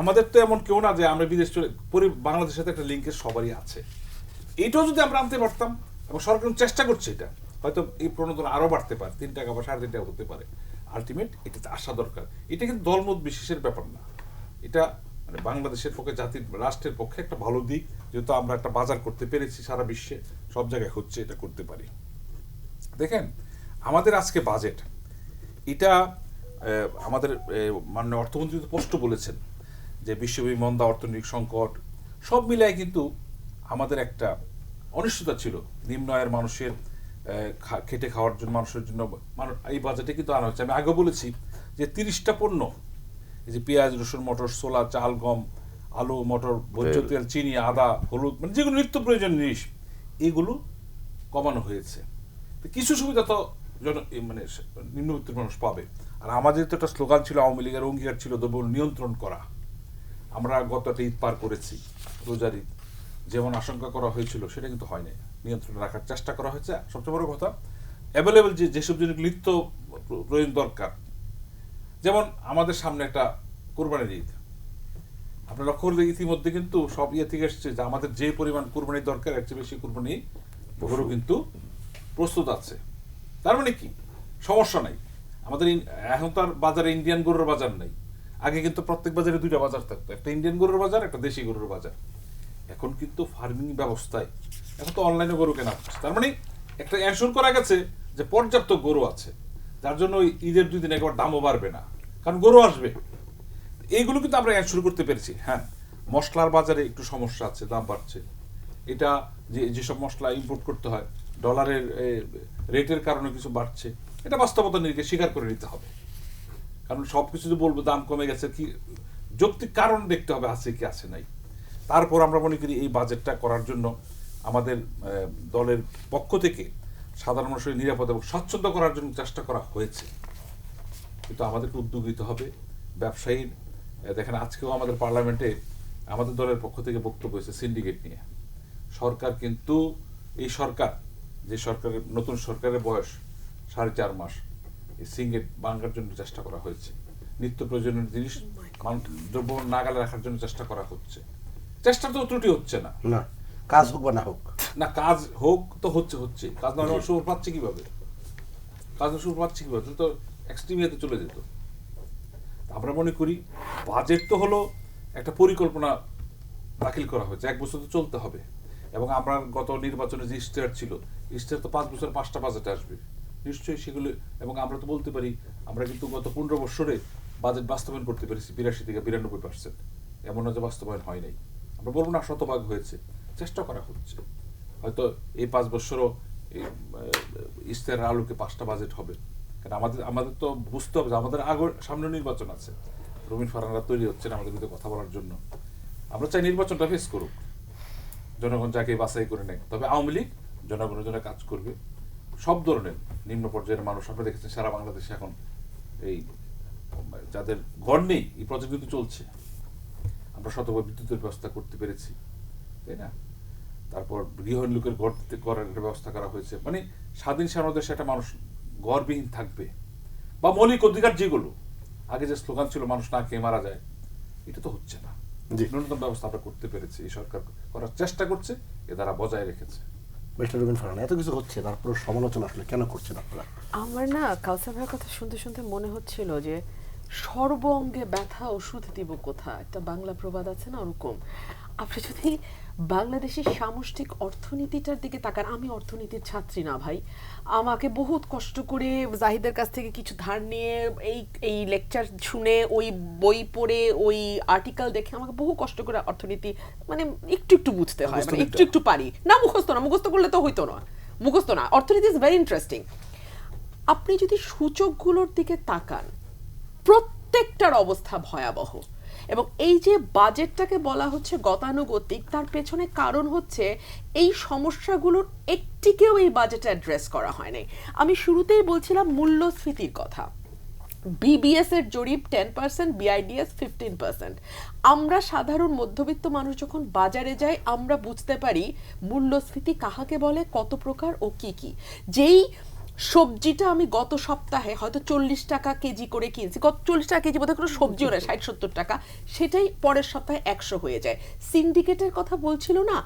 আমাদের তো এমন কেউ না যে আমরা বিদেশ চলে, বাংলাদেশের সাথে একটা লিঙ্কেজ সবারই আছে। এইটাও যদি আমরা আনতে পারতাম, এবং সরকার চেষ্টা করছে, এটা হয়তো এই প্রণোদনা আরো বাড়তে পারে, 3 টাকা বা 3.5 টাকা হতে পারে। আলটিমেট এটাতে আসা দরকার। এটা কিন্তু দলমত বিশেষের ব্যাপার না, এটা মানে বাংলাদেশের পক্ষে, জাতির রাষ্ট্রের পক্ষে একটা ভালো দিক, যেহেতু আমরা একটা বাজার করতে পেরেছি সারা বিশ্বে, সব জায়গায় হচ্ছে, এটা করতে পারি। দেখেন আমাদের আজকে বাজেট, এটা আমাদের মাননীয় অর্থমন্ত্রী তো স্পষ্ট বলেছেন যে বিশ্বব্যাপী মন্দা, অর্থনৈতিক সংকট সব মিলায় কিন্তু আমাদের একটা অনিশ্চয়তা ছিল। নিম্ন আয়ের মানুষের খেটে খাওয়ার জন্য, মানুষের জন্য এই বাজেটে কিন্তু আনা হচ্ছে। আমি আগে বলেছি যে 30টা পণ্য, এই যে পেঁয়াজ, রসুন, মটর, ছোলা, চাল, গম, আলু, মটর, ভোজ্য তেল, চিনি, আদা, হলুদ, মানে যেগুলো নিত্য প্রয়োজনীয় জিনিস, এগুলো কমানো হয়েছে। কিছু সুবিধা তো মানে নিম্নবিত্ত মানুষ পাবে। আর আমাদের তো একটা স্লোগান ছিল, আওয়ামী লীগের অঙ্গীকার ছিল দ্রব্য নিয়ন্ত্রণ করা। আমরা গত একটা ঈদ পার করেছি, রোজার ঈদ, যেমন আশঙ্কা করা হয়েছিল সেটা কিন্তু হয় না, নিয়ন্ত্রণে রাখার চেষ্টা করা হয়েছে। সবচেয়ে বড় কথা, অ্যাভেলেবেল যেসব জিনিস নিত্য প্রয়োজন দরকার, যেমন আমাদের সামনে একটা কোরবানির ঈদ, আপনার লক্ষ্য করলে ইতিমধ্যে কিন্তু সব থেকে এসছে যে আমাদের যে পরিমাণ কোরবানির দরকার, এর চেয়ে বেশি কোরবানি গরু কিন্তু প্রস্তুত আছে। তার মানে কি, সমস্যা নাই আমাদের। এখন তো আর বাজারে ইন্ডিয়ান গরুর বাজার নাই। আগে কিন্তু প্রত্যেক বাজারে 2টা বাজার থাকতো, একটা ইন্ডিয়ান গরুর বাজার, একটা দেশি গরুর বাজার। এখন কিন্তু ফার্মিং ব্যবস্থায় এখন তো অনলাইনে গরু কেনা হচ্ছে। তার মানে একটা এনশোর করা গেছে যে পর্যাপ্ত গরু আছে, যার জন্য ঈদের 2 দিন একবার দামও বাড়বে না, কারণ গরু আসবে। এইগুলো কিন্তু আমরা এনশোর করতে পেরেছি। হ্যাঁ, মশলার বাজারে একটু সমস্যা আছে, দাম বাড়ছে। এটা যেসব মশলা ইম্পোর্ট করতে হয়, ডলারের রেটের কারণে কিছু বাড়ছে, এটা বাস্তবতা নিয়ে স্বীকার করে নিতে হবে। কারণ সবকিছু যে বলবো দাম কমে গেছে, কি যৌক্তিক কারণ দেখতে হবে আছে কি আছে নাই। তারপর আমরা মনে করি এই বাজেটটা করার জন্য আমাদের দলের পক্ষ থেকে সাধারণ মানুষের নিরাপদ এবং স্বচ্ছন্দ করার জন্য চেষ্টা করা হয়েছে। কিন্তু আমাদেরকে উদ্যোগ নিতে হবে। ব্যবসায়ীর দেখেন আজকেও আমাদের পার্লামেন্টে আমাদের দলের পক্ষ থেকে বক্তব্য হয়েছে সিন্ডিকেট নিয়ে। সরকার কিন্তু এই সরকার, যে সরকারের নতুন সরকারের বয়স 4.5 মাস, এই সিন্ডিকেট ভাঙার জন্য চেষ্টা করা হয়েছে। নিত্য প্রয়োজনীয় জিনিস দ্রব্য নাগালে রাখার জন্য চেষ্টা করা হচ্ছে। চেষ্টা তো ত্রুটি হচ্ছে না। কাজ হোক বা না হোক। না, কাজ হোক তো হচ্ছে কাজ না হওয়ার সুযোগ পাচ্ছে কিভাবে? কাজ না সুযোগ পাচ্ছে কিভাবে? তো এক্সট্রিমিয়াতে চলে যেত। আমরা মনে করি বাজেট তো হলো একটা পরিকল্পনা দাখিল করা হয়েছে, 1 বছর তো চলতে হবে। এবং আমরা গত নির্বাচনে যে ইশতেহার ছিল, ইশতেহার তো 5 বছর 5টা বাজেট আসবে নিশ্চয়ই সেগুলো। এবং আমরা তো বলতে পারি আমরা কিন্তু গত 15 বছরে বাজেট বাস্তবায়ন করতে পেরেছি 82 থেকে 92%। এমন না যে বাস্তবায়ন হয় নাই, আমরা বলবো না শতভাগ হয়েছে, চেষ্টা করা হচ্ছে। হয়তো এই 5 বছরও ইশতেহারের আলোকে 5টা বাজেট হবে। কারণ আমাদের তো বুঝতে হবে যে আমাদের সামনে নির্বাচন আছে। রুমিন ফারহানরা তৈরি হচ্ছেন আমাদের বিরুদ্ধে কথা বলার জন্য। আমরা চাই নির্বাচনটা ফেস করুক, জনগণ যাকে বাছাই করে নেয়। তবে আওয়ামী লীগ জনগণের জন্য কাজ করবে, সব ধরনের নিম্ন পর্যায়ের মানুষ। আপনারা দেখেছেন সারা বাংলাদেশে এখন এই যাদের ঘর নেই, এই প্রজেক্ট কিন্তু চলছে। আমরা শতভাগ বিদ্যুতের ব্যবস্থা করতে পেরেছি, তাই না? তারপর গৃহহীন লোকের ঘর করার একটা ব্যবস্থা করা হয়েছে। মানে স্বাধীন দেশে একটা মানুষ ঘরবিহীন থাকবে, বা মৌলিক অধিকার যেগুলো আগে যে স্লোগান ছিল মানুষ না খেয়ে মারা যায়, এটা তো হচ্ছে না। ন্যূনতম ব্যবস্থা আমরা করতে পেরেছি, এই সরকার করার চেষ্টা করছে, এ দ্বারা বজায় রেখেছে। মিস্টার রুবিন ফারহান, এত কিছু হচ্ছে, তারপর সমালোচনা আসলে কেন করছেন আপনারা? আমার না কাউসার ভাইয়ের কথা শুনতে শুনতে মনে হচ্ছিল যে সর্ব অঙ্গে ব্যথা ওষুধ দিব কোথা, একটা বাংলা প্রবাদ আছে না, ওরকম। আপনি যদি বাংলাদেশের সামষ্টিক অর্থনীতিটার দিকে তাকান, আমি অর্থনীতির ছাত্রী না ভাই, আমাকে বহুত কষ্ট করে জাহিদের কাছ থেকে কিছু ধার নিয়ে এই লেকচার শুনে, ওই বই পড়ে, ওই আর্টিকেল দেখে আমাকে বহু কষ্ট করে অর্থনীতি মানে একটু একটু বুঝতে হয়, মানে একটু একটু পারি না। মুখস্থ করলে তো হইতো না, মুখস্থ না। অর্থনীতি ইজ ভেরি ইন্টারেস্টিং। আপনি যদি সূচকগুলোর দিকে তাকান, প্রত্যেকটার অবস্থা ভয়াবহ। এবং এই যে বাজেটটাকে বলা হচ্ছে গতানুগতিক, তার পেছনে কারণ হচ্ছে এই সমস্যাগুলোর একটিকেও এই বাজেটে অ্যাড্রেস করা হয় নাই। আমি শুরুতেই বলছিলাম মূল্যস্ফীতির কথা। বিবিএস এর জরিপ 10%, বিআইডিএস 15%। আমরা সাধারণ মধ্যবিত্ত মানুষ যখন বাজারে যাই, আমরা বুঝতে পারি মূল্যস্ফীতি কাহাকে বলে, কত প্রকার ও কি কি। যেই সবজিটা আমি গত সপ্তাহে হয়তো 40 টাকা কেজি করে কিনছি, গত 40 টাকা কেজি বোধহয় কোনো সবজিও না, 60-70 টাকা, সেটাই পরের সপ্তাহে 100 হয়ে যায়। সিন্ডিকেটের কথা বলছিল না,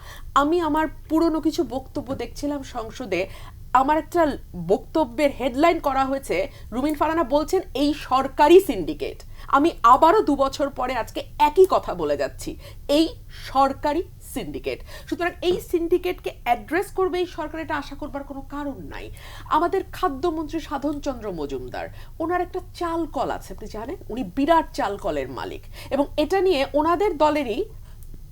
আমি আমার পুরনো কিছু বক্তব্য দেখছিলাম সংসদে, আমার একটা বক্তব্যের হেডলাইন করা হয়েছে, রুমিন ফারহানা বলছেন এই সরকারি সিন্ডিকেট। আমি আবারও 2 বছর পরে আজকে একই কথা বলে যাচ্ছি, এই সরকারি সিন্ডিকেট। সুতরাং এই সিন্ডিকেটকে অ্যাড্রেস করবে এই সরকার, এটা আশা করবার কোনো কারণ নাই। আমাদের খাদ্যমন্ত্রী সাধনচন্দ্র মজুমদার, ওনার একটা চাল কল আছে, আপনি জানেন, উনি বিরাট চাল কলের মালিক। এবং এটা নিয়ে ওনাদের দলেরই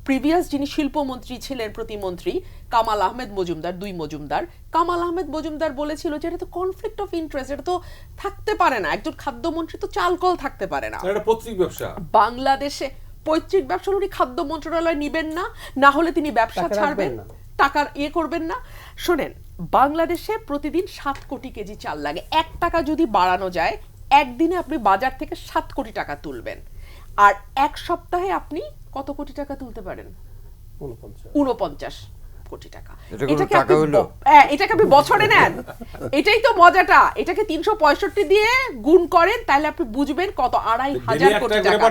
প্রিভিয়াস যিনি শিল্পমন্ত্রী ছিলেন, প্রতিমন্ত্রী কামাল আহমেদ মজুমদার, 2 মজুমদার, কামাল আহমেদ মজুমদার বলেছিল যে এটা তো কনফ্লিক্ট অফ ইন্টারেস্ট, এটা তো থাকতে পারে না, একজন খাদ্যমন্ত্রী তো চাল কল থাকতে পারে না। এটা পৈতৃক ব্যবসা। বাংলাদেশে পৈতৃক ব্যবসা উনি খাদ্য মন্ত্রণালয় নিবেন না, না হলে তিনি ব্যবসা ছাড়বেন, টাকার করবেন না। শোনেন, বাংলাদেশে প্রতিদিন 7 কোটি কেজি চাল লাগে। 1 টাকা যদি বাড়ানো যায়, একদিনে আপনি বাজার থেকে 7 কোটি টাকা তুলবেন। আর 1 সপ্তাহে আপনি কত কোটি টাকা তুলতে পারেন? 49 কোটি টাকা। এটাকে আপনি বছরে নেন, এটাই তো মজাটা। এটাকে 365 দিয়ে গুণ করেন, তাহলে আপনি বুঝবেন কত, 2,500 কোটি টাকা।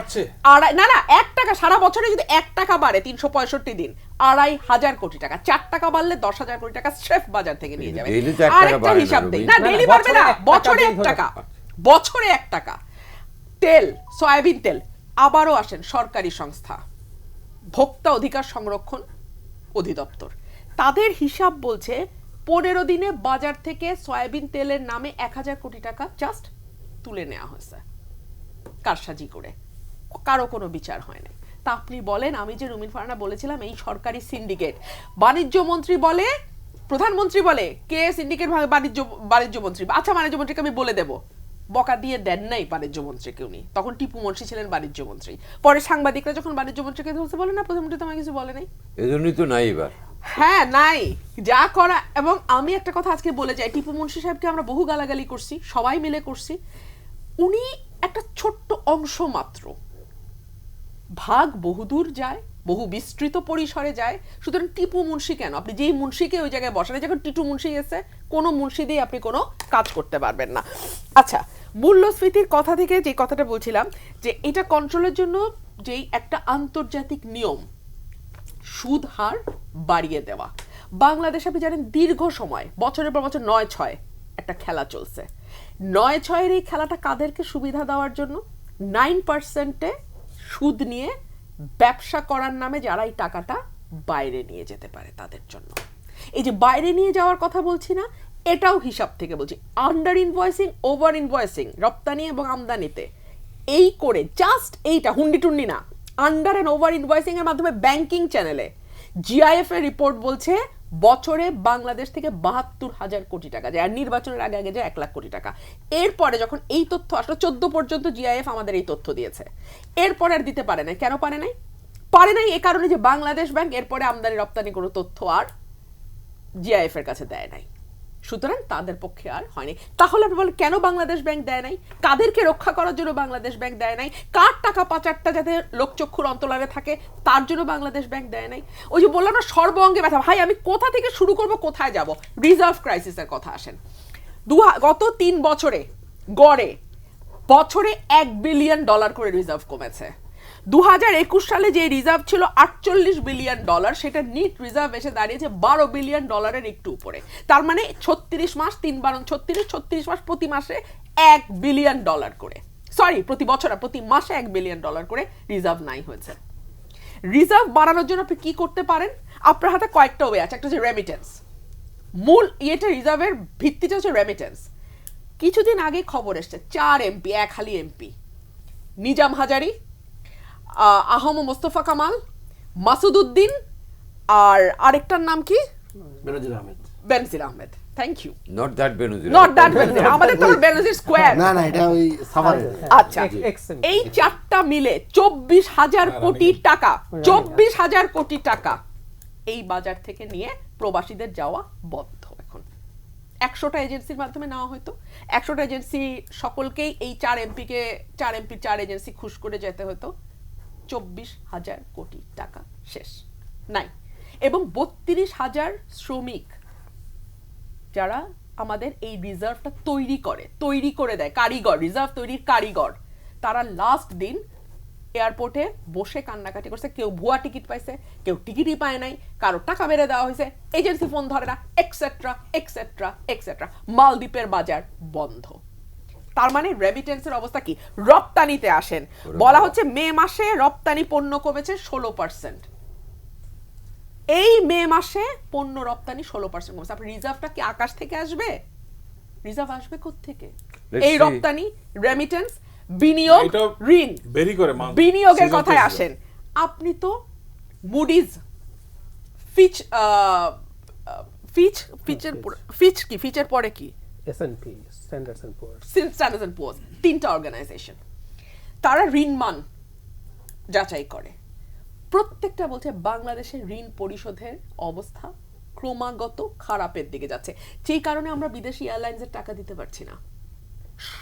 না 1 টাকা সারা বছরে যদি 1 টাকা বাড়ে 365 দিন, 2,500 কোটি টাকা। 4 টাকা বাড়লে 10,000 কোটি টাকা স্রেফ বাজার থেকে নিয়ে যাবে। আরেকটা হিসাব দেই না, ডেইলি বাড়বে না, বছরে 1 টাকা, বছরে 1 টাকা। তেল, সয়াবিন তেল, আবারও আসেন সরকারি সংস্থা ভোক্তা অধিকার সংরক্ষণ অধিদপ্তর, তাদের হিসাব বলছে 15 দিনে বাজার থেকে সয়াবিন তেলের নামে 1,000 কোটি টাকা জাস্ট তুলে নেওয়া হয়েছে কারসাজি করে, কারো কোনো বিচার হয় না। তা আপনি বলেন, আমি যে রুমিন ফারহানা বলেছিলাম এই সরকারি সিন্ডিকেট, বাণিজ্য মন্ত্রী বলে, প্রধানমন্ত্রী বলে কে সিন্ডিকেট ভাবে, বাণিজ্য মন্ত্রী। আচ্ছা, বাণিজ্য মন্ত্রীকে আমি বলে দেব, বকা দিয়ে দেন নাই বাণিজ্য মন্ত্রীকে উনি, তখন টিপু মুন্সি ছিলেন বাণিজ্য মন্ত্রী। পরে সাংবাদিকরা যখন বাণিজ্য মন্ত্রীকে ধরছে, বলে না প্রধানমন্ত্রী তো আমাকে কিছু বলে নাই, এজন্যই তো নাই এবার। হ্যাঁ নাই, যা করা। এবং আমি একটা কথা আজকে বলে যাই, টিপু মুন্সি সাহেবকে আমরা বহু গালাগালি করছি, সবাই মিলে করছি, উনি একটা ছোট্ট অংশ মাত্র, ভাগ বহুদূর যায়, বহু বিস্তৃত পরিসরে যায়। সুতরাং টিপু মুন্সি কেন, আপনি যেই মুন্সিকে ওই জায়গায় বসান, যখন টিটু মুন্সি এসে কোনো মুন্সি দিয়ে আপনি কোনো কাজ করতে পারবেন না। আচ্ছা, মূল্যস্ফীতির কথা থেকে যে কথাটা বলছিলাম, যে এটা কন্ট্রোলের জন্য যেই একটা আন্তর্জাতিক নিয়ম, সুদ হার বাড়িয়ে দেওয়া। বাংলাদেশ আপনি জানেন দীর্ঘ সময় বছরের পর বছর 9-6 একটা খেলা চলছে। 9-6 এই খেলাটা কাদেরকে সুবিধা দেওয়ার জন্য? 9%-এ সুদ নিয়ে ব্যবসা করার নামে যারা এই টাকাটা বাইরে নিয়ে যেতে পারে তাদের জন্য। এই যে বাইরে নিয়ে যাওয়ার কথা বলছি না, এটাও হিসাব থেকে বলছি। আন্ডার ইনভয়েসিং, ওভার ইনভয়েসিং, রপ্তানি এবং আমদানিতে এই করে জাস্ট এইটা হুন্ডি টুন্ডি না, আন্ডার অ্যান্ড ওভার ইনভয়েসিং এর মাধ্যমে ব্যাংকিং চ্যানেলে জিআইএফ এর রিপোর্ট বলছে বছরে বাংলাদেশ থেকে 72,000 কোটি টাকা যায়, আর নির্বাচনের আগে আগে যায় 1 লাখ কোটি টাকা। এরপরে যখন এই তথ্য আসলে 14 পর্যন্ত জিআইএফ আমাদের এই তথ্য দিয়েছে, এরপরে আর দিতে পারে নাই। কেন পারে নাই? পারে নাই এ কারণে যে বাংলাদেশ ব্যাংক এরপরে আমদানি রপ্তানি কোনো তথ্য আর জিআইএফ এর কাছে দেয় নাই, সুতরাং তাদের পক্ষে আর হয়নি। তাহলে আপনি বলেন কেন বাংলাদেশ ব্যাংক দেয় নাই? কাদেরকে রক্ষা করার জন্য বাংলাদেশ ব্যাংক দেয় নাই? কার টাকা পাচারটা যাতে লোকচক্ষুর অন্তরালে থাকে তার জন্য বাংলাদেশ ব্যাংক দেয় নাই? ওই যে বললাম না সর্ব অঙ্গে ব্যথা। ভাই আমি কোথা থেকে শুরু করব, কোথায় যাব? রিজার্ভ ক্রাইসিসের কথা আসেন। গত 3 বছরে গড়ে বছরে $1 বিলিয়ন করে রিজার্ভ কমেছে। 2021 সালে যে রিজার্ভ ছিল $48 বিলিয়ন, সেটা নিট রিজার্ভ এসে দাঁড়িয়েছে $12 বিলিয়ন একটু উপরে। তার মানে 36 মাস, 3 বার 36 মাস, প্রতি মাসে $1 বিলিয়ন করে, সরি প্রতি বছর, প্রতি মাসে $1 বিলিয়ন করে রিজার্ভ নাই হয়েছে। রিজার্ভ বাড়ানোর জন্য আপনি কি করতে পারেন? আপনার হাতে কয়েকটা ওয়ে আছে। একটা হচ্ছে রেমিটেন্স। মূল ইয়েটা রিজার্ভের ভিত্তিটা হচ্ছে রেমিটেন্স। কিছুদিন আগে খবর এসছে 4 এমপি, এক হালি এমপি, নিজাম হাজারি, আহম মোস্তফা কামাল, মাসুদ উদ্দিন, আর আরেকটার নাম কি? Benazir Ahmed. Benazir Ahmed, thank you. Not that Benazir, not that Benazir, আমাদের তো বেনজির স্কয়ার। না না, এটা ওই সাভারের। আচ্ছা, এই চারটা মিলে 24,000 কোটি টাকা, 24,000 কোটি টাকা এই বাজার থেকে নিয়ে প্রবাসীদের যাওয়া বন্ধ। এখন 100টা এজেন্সির মাধ্যমে নেওয়া হয়তো 100টা এজেন্সি সকলকেই এই 4 এমপিকে 4 এমপি 4 এজেন্সি খুশ করে যেতে হতো। 24,000 কোটি টাকা শেষ নাই। এবং 32,000 শ্রমিক যারা আমাদের এই রিজার্ভটা তৈরি করে দেয়, কারিগর, রিজার্ভ তৈরির কারিগর, তারা লাস্ট দিন এয়ারপোর্টে বসে কান্নাকাটি করছে। কেউ ভুয়া টিকিট পাইছে, কেউ টিকিটই পায় নাই, কারো টাকা মেরে দেওয়া হয়েছে, এজেন্সি ফোন ধরে না, এক্সেট্রা এক্সেট্রা এক্সেট্রা। মালদ্বীপের বাজার বন্ধ। তার মানে রেমিটেন্সের অবস্থা কি? রপ্তানিতে আসেন, বলা হচ্ছে মে মাসে রপ্তানি পণ্য কমেছে 16%। এই মে মাসে পণ্য রপ্তানি 16% কমেছে। আপনার রিজার্ভটা কি আকাশ থেকে আসবে? রিজার্ভ আসবে কোত্থেকে? এই রপ্তানি, রেমিটেন্স, বিনিয়োগ, ঋণ, বিনিয়োগের কথায় আসেন। আপনি তো মুডিজ, ফিচের পরে কি? S&P, Standard & Poor's, তিনটা অর্গানাইজেশন, তারা ঋণ মান যাচাই করে। প্রত্যেকটা বলছে বাংলাদেশের ঋণ পরিশোধের অবস্থা ক্রমাগত খারাপের দিকে যাচ্ছে, যেই কারণে আমরা বিদেশি এয়ারলাইন্সের টাকা দিতে পারছি না।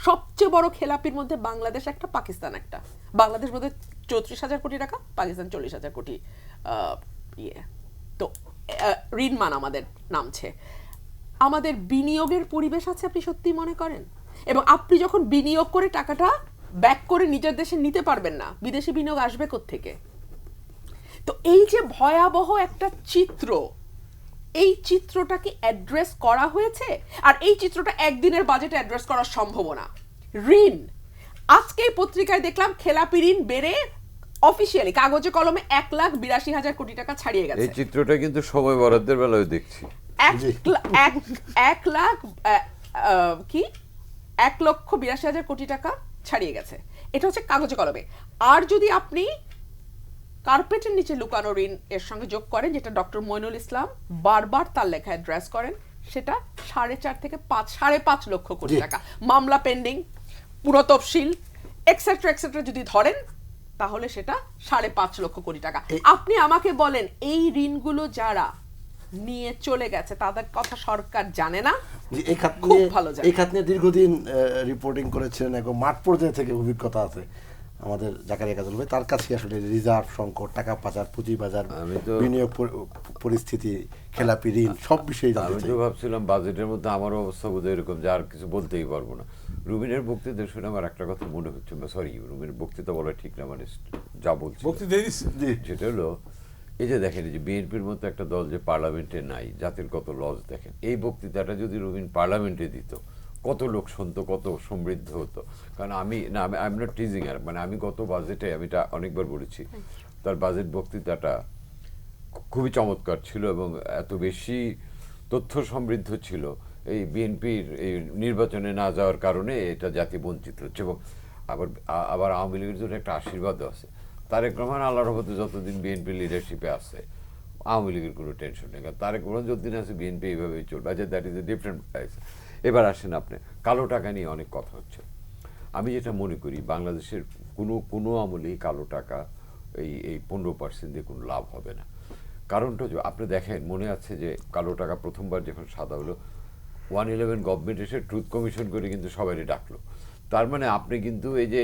সবচেয়ে বড় খেলাপির মধ্যে বাংলাদেশ একটা, পাকিস্তান একটা। বাংলাদেশ বোধহয় 34,000 কোটি টাকা, পাকিস্তান 40,000 কোটি। তো ঋণ মান আমাদের নামছে। আমাদের বিনিয়োগের পরিবেশ আছে আপনি সত্যি মনে করেন? এবং আপনি যখন বিনিয়োগ করে টাকাটা ব্যাক করে নিজের দেশে নিতে পারবেন না, বিদেশি বিনিয়োগ আসবে কোত্থেকে? তো এই যে ভয়াবহ একটা চিত্র, এই চিত্রটাকে অ্যাড্রেস করা হয়েছে। আর এই চিত্রটা একদিনের বাজেটে অ্যাড্রেস করা সম্ভব না। ঋণ, আজকে পত্রিকায় দেখলাম খেলাপি ঋণ বেড়ে অফিশিয়ালি কাগজে কলমে 1,82,000 কোটি টাকা ছাড়িয়ে গেছে। এই চিত্রটা কিন্তু সময় বরাদ্দের বেলায় দেখছি। 1,82,000 কোটি টাকা ছাড়িয়ে গেছে। এটা হচ্ছে কাগজে কলমে। আর যদি আপনি কার্পেটের নিচে লুকানো ঋণ এর সঙ্গে যোগ করেন, যেটা ডক্টর মইনুল ইসলাম বারবার তার লেখায় অ্যাড্রেস করেন, সেটা 4.5 থেকে 5.5 লক্ষ কোটি টাকা। মামলা পেন্ডিং, পুরতফসিল, এক্সেট্রা এক্সেট্রা যদি ধরেন, তাহলে সেটা 5.5 লক্ষ কোটি টাকা। আপনি আমাকে বলেন এই ঋণগুলো যারা নিয়ে চলে গেছে তাদের কথা সরকার জানে না? খুব ভালো জানে। এই খাত নিয়ে দীর্ঘদিন রিপোর্টিং করেছিলেন, এবং মাঠ পর্যায়ে থেকে অভিজ্ঞতা আছে আমাদের জাকারিয়া কাজল ভাই। তার কাছে আসলে রিজার্ভ সংকট, টাকা পাচার, পুঁজিবাজার, বিনিয়োগ পরিস্থিতি, খেলাপি ঋণ, সব বিষয়ে জানতে চাই। আমি তো ভাবছিলাম বাজেটের মধ্যে আমার অবস্থা বোধহয় এরকম যে আর কিছু বলতেই পারবো না। রুবিনের বক্তৃতা শুনে আমার একটা কথা মনে হচ্ছে, সরি রুবিনের বক্তৃতা বলা ঠিক না, মানে যা বলছি সেটা হলো এই যে দেখেন এই যে বিএনপির মতো একটা দল যে পার্লামেন্টে নাই, জাতির কত লস দেখেন। এই বক্তৃতাটা যদি রবিন পার্লামেন্টে দিত, কত লোক শুনতো, কত সমৃদ্ধ হতো। কারণ আমি না, আই এম নট টিজিং আর, মানে আমি গত বাজেটে, আমি এটা অনেকবার বলেছি, তার বাজেট বক্তৃতাটা খুবই চমৎকার ছিল এবং এত বেশি তথ্য সমৃদ্ধ ছিল। এই বিএনপির এই নির্বাচনে না যাওয়ার কারণে এটা জাতি বঞ্চিত হচ্ছে। এবং আবার আওয়ামী লীগের জন্য একটা আশীর্বাদও আছে। তারেক রহমান আল্লাহর রহমতে যতদিন বিএনপি লিডারশিপে আছে, আওয়ামী লীগের কোনো টেনশন নেই। কারণ তারেক রহমান যতদিন আছে বিএনপি এইভাবেই চলবে। আচ্ছা, that is a different price. এবার আসেন আপনি, কালো টাকা নিয়ে অনেক কথা হচ্ছে। আমি যেটা মনে করি, বাংলাদেশের কোনো আমলেই কালো টাকা এই 15% দিয়ে কোনো লাভ হবে না। কারণটা আপনি দেখেন, মনে আছে যে কালো টাকা প্রথমবার যখন সাদা হলো, 111 গভর্নমেন্ট এসে ট্রুথ কমিশন করে কিন্তু সবারই ডাকলো। তার মানে আপনি কিন্তু এই যে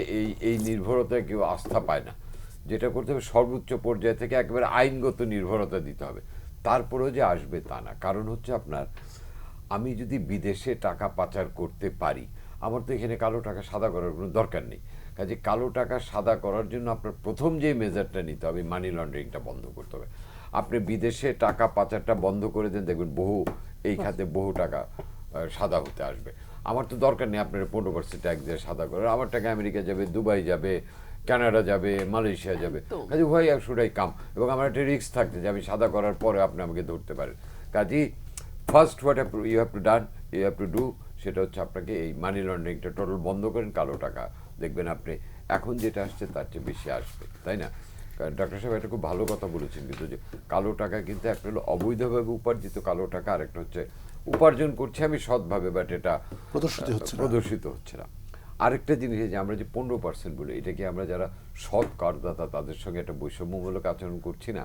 এই নির্ভরতায় কেউ আস্থা পায় না। যেটা করতে হবে সর্বোচ্চ পর্যায়ে থেকে একেবারে আইনগত নির্ভরতা দিতে হবে, তারপরেও যে আসবে তা না। কারণ হচ্ছে আপনার, আমি যদি বিদেশে টাকা পাচার করতে পারি, আমার তো এখানে কালো টাকা সাদা করার কোনো দরকার নেই। কাজে কালো টাকা সাদা করার জন্য আপনার প্রথম যে মেজারটা নিতে হবে, মানি লন্ডারিংটা বন্ধ করতে হবে। আপনি বিদেশে টাকা পাচারটা বন্ধ করে দেন, দেখবেন এই খাতে বহু টাকা সাদা হতে আসবে। আমার তো দরকার নেই আপনার 15% ট্যাক্স দিয়ে সাদা করার। আমার টাকা আমেরিকা যাবে, দুবাই যাবে, কানাডা যাবে, মালয়েশিয়া যাবে। কাজে ভাই শুডাই কাম। এবং আমার একটা রিস্ক থাকছে যে আমি সাদা করার পরে আপনি আমাকে ধরতে পারেন। কাজেই first what you have to do, সেটা হচ্ছে আপনাকে এই মানি লন্ডারিংটা টোটাল বন্ধ করেন। কালো টাকা দেখবেন আপনি এখন যেটা আসছে তার চেয়ে বেশি আসবে, তাই না? কারণ ডক্টর সাহেব একটা খুব ভালো কথা বলেছেন, কিন্তু যে কালো টাকা কিন্তু একটা হলো অবৈধভাবে উপার্জিত কালো টাকা, আর একটা হচ্ছে উপার্জন করছে আমি সৎভাবে, বাট এটা প্রদর্শিত হচ্ছে না। আরেকটা জিনিস, যে আমরা যে 15% বলি, এটা কি আমরা যারা সৎ করদাতা তাদের সঙ্গে একটা বৈষম্যমূলক আচরণ করছি না?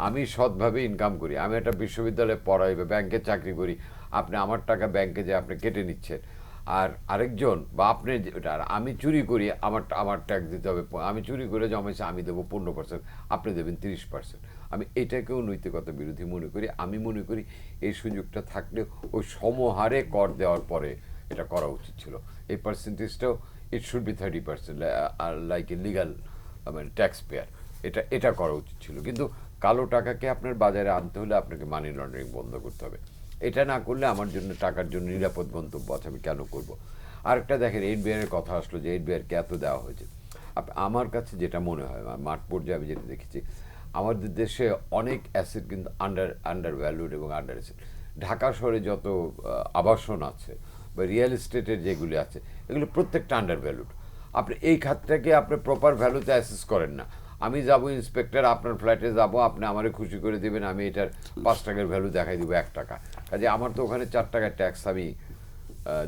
আমি সৎভাবে ইনকাম করি, আমি একটা বিশ্ববিদ্যালয়ে পড়াই বা ব্যাংকে চাকরি করি, আপনি আমার টাকা ব্যাংকে যে আপনি কেটে নিচ্ছেন, আর আরেকজন বা আপনি আমি চুরি করি, আমার ট্যাক্স দিতে হবে। আমি চুরি করে জমাইছি, আমি দেবো 15%, আপনি দেবেন 30%। আমি এটাকেও নৈতিকতা বিরোধী মনে করি। আমি মনে করি এই সুযোগটা থাকলে ওই সমহারে কর দেওয়ার পরে এটা করা উচিত ছিল। এই পার্সেন্টেজটাও it should be 30%, like a legal মানে ট্যাক্স পেয়ার। এটা করা উচিত ছিল। কিন্তু কালো টাকাকে আপনার বাজারে আনতে হলে আপনাকে মানি লন্ডারিং বন্ধ করতে হবে। এটা না করলে আমার জন্য টাকার জন্য নিরাপদ গন্তব্য আছে, আমি কেন করব? আরেকটা দেখেন, এনবিআর কথা আসলো যে এনবিআরকে এত দেওয়া হয়েছে। আমার কাছে যেটা মনে হয়, মাঠ পর্যায়ে আমি যেটা দেখেছি, আমাদের দেশে অনেক অ্যাসেট কিন্তু আন্ডার ভ্যালুড এবং আন্ডার অ্যাসেট। ঢাকা শহরে যত আবাসন আছে বা রিয়েল এস্টেটের যেগুলি আছে, এগুলো প্রত্যেকটা আন্ডার ভ্যালুড। আপনি এই খাতটাকে আপনি প্রপার ভ্যালুতে অ্যাসেস করেন না। আমি যাব ইন্সপেক্টর, আপনার ফ্ল্যাটে যাব, আপনি আমারে খুশি করে দেবেন, আমি এটার 5 টাকার ভ্যালু দেখাই দিব 1 টাকা। কাজে আমার তো ওখানে 4 টাকার ট্যাক্স আমি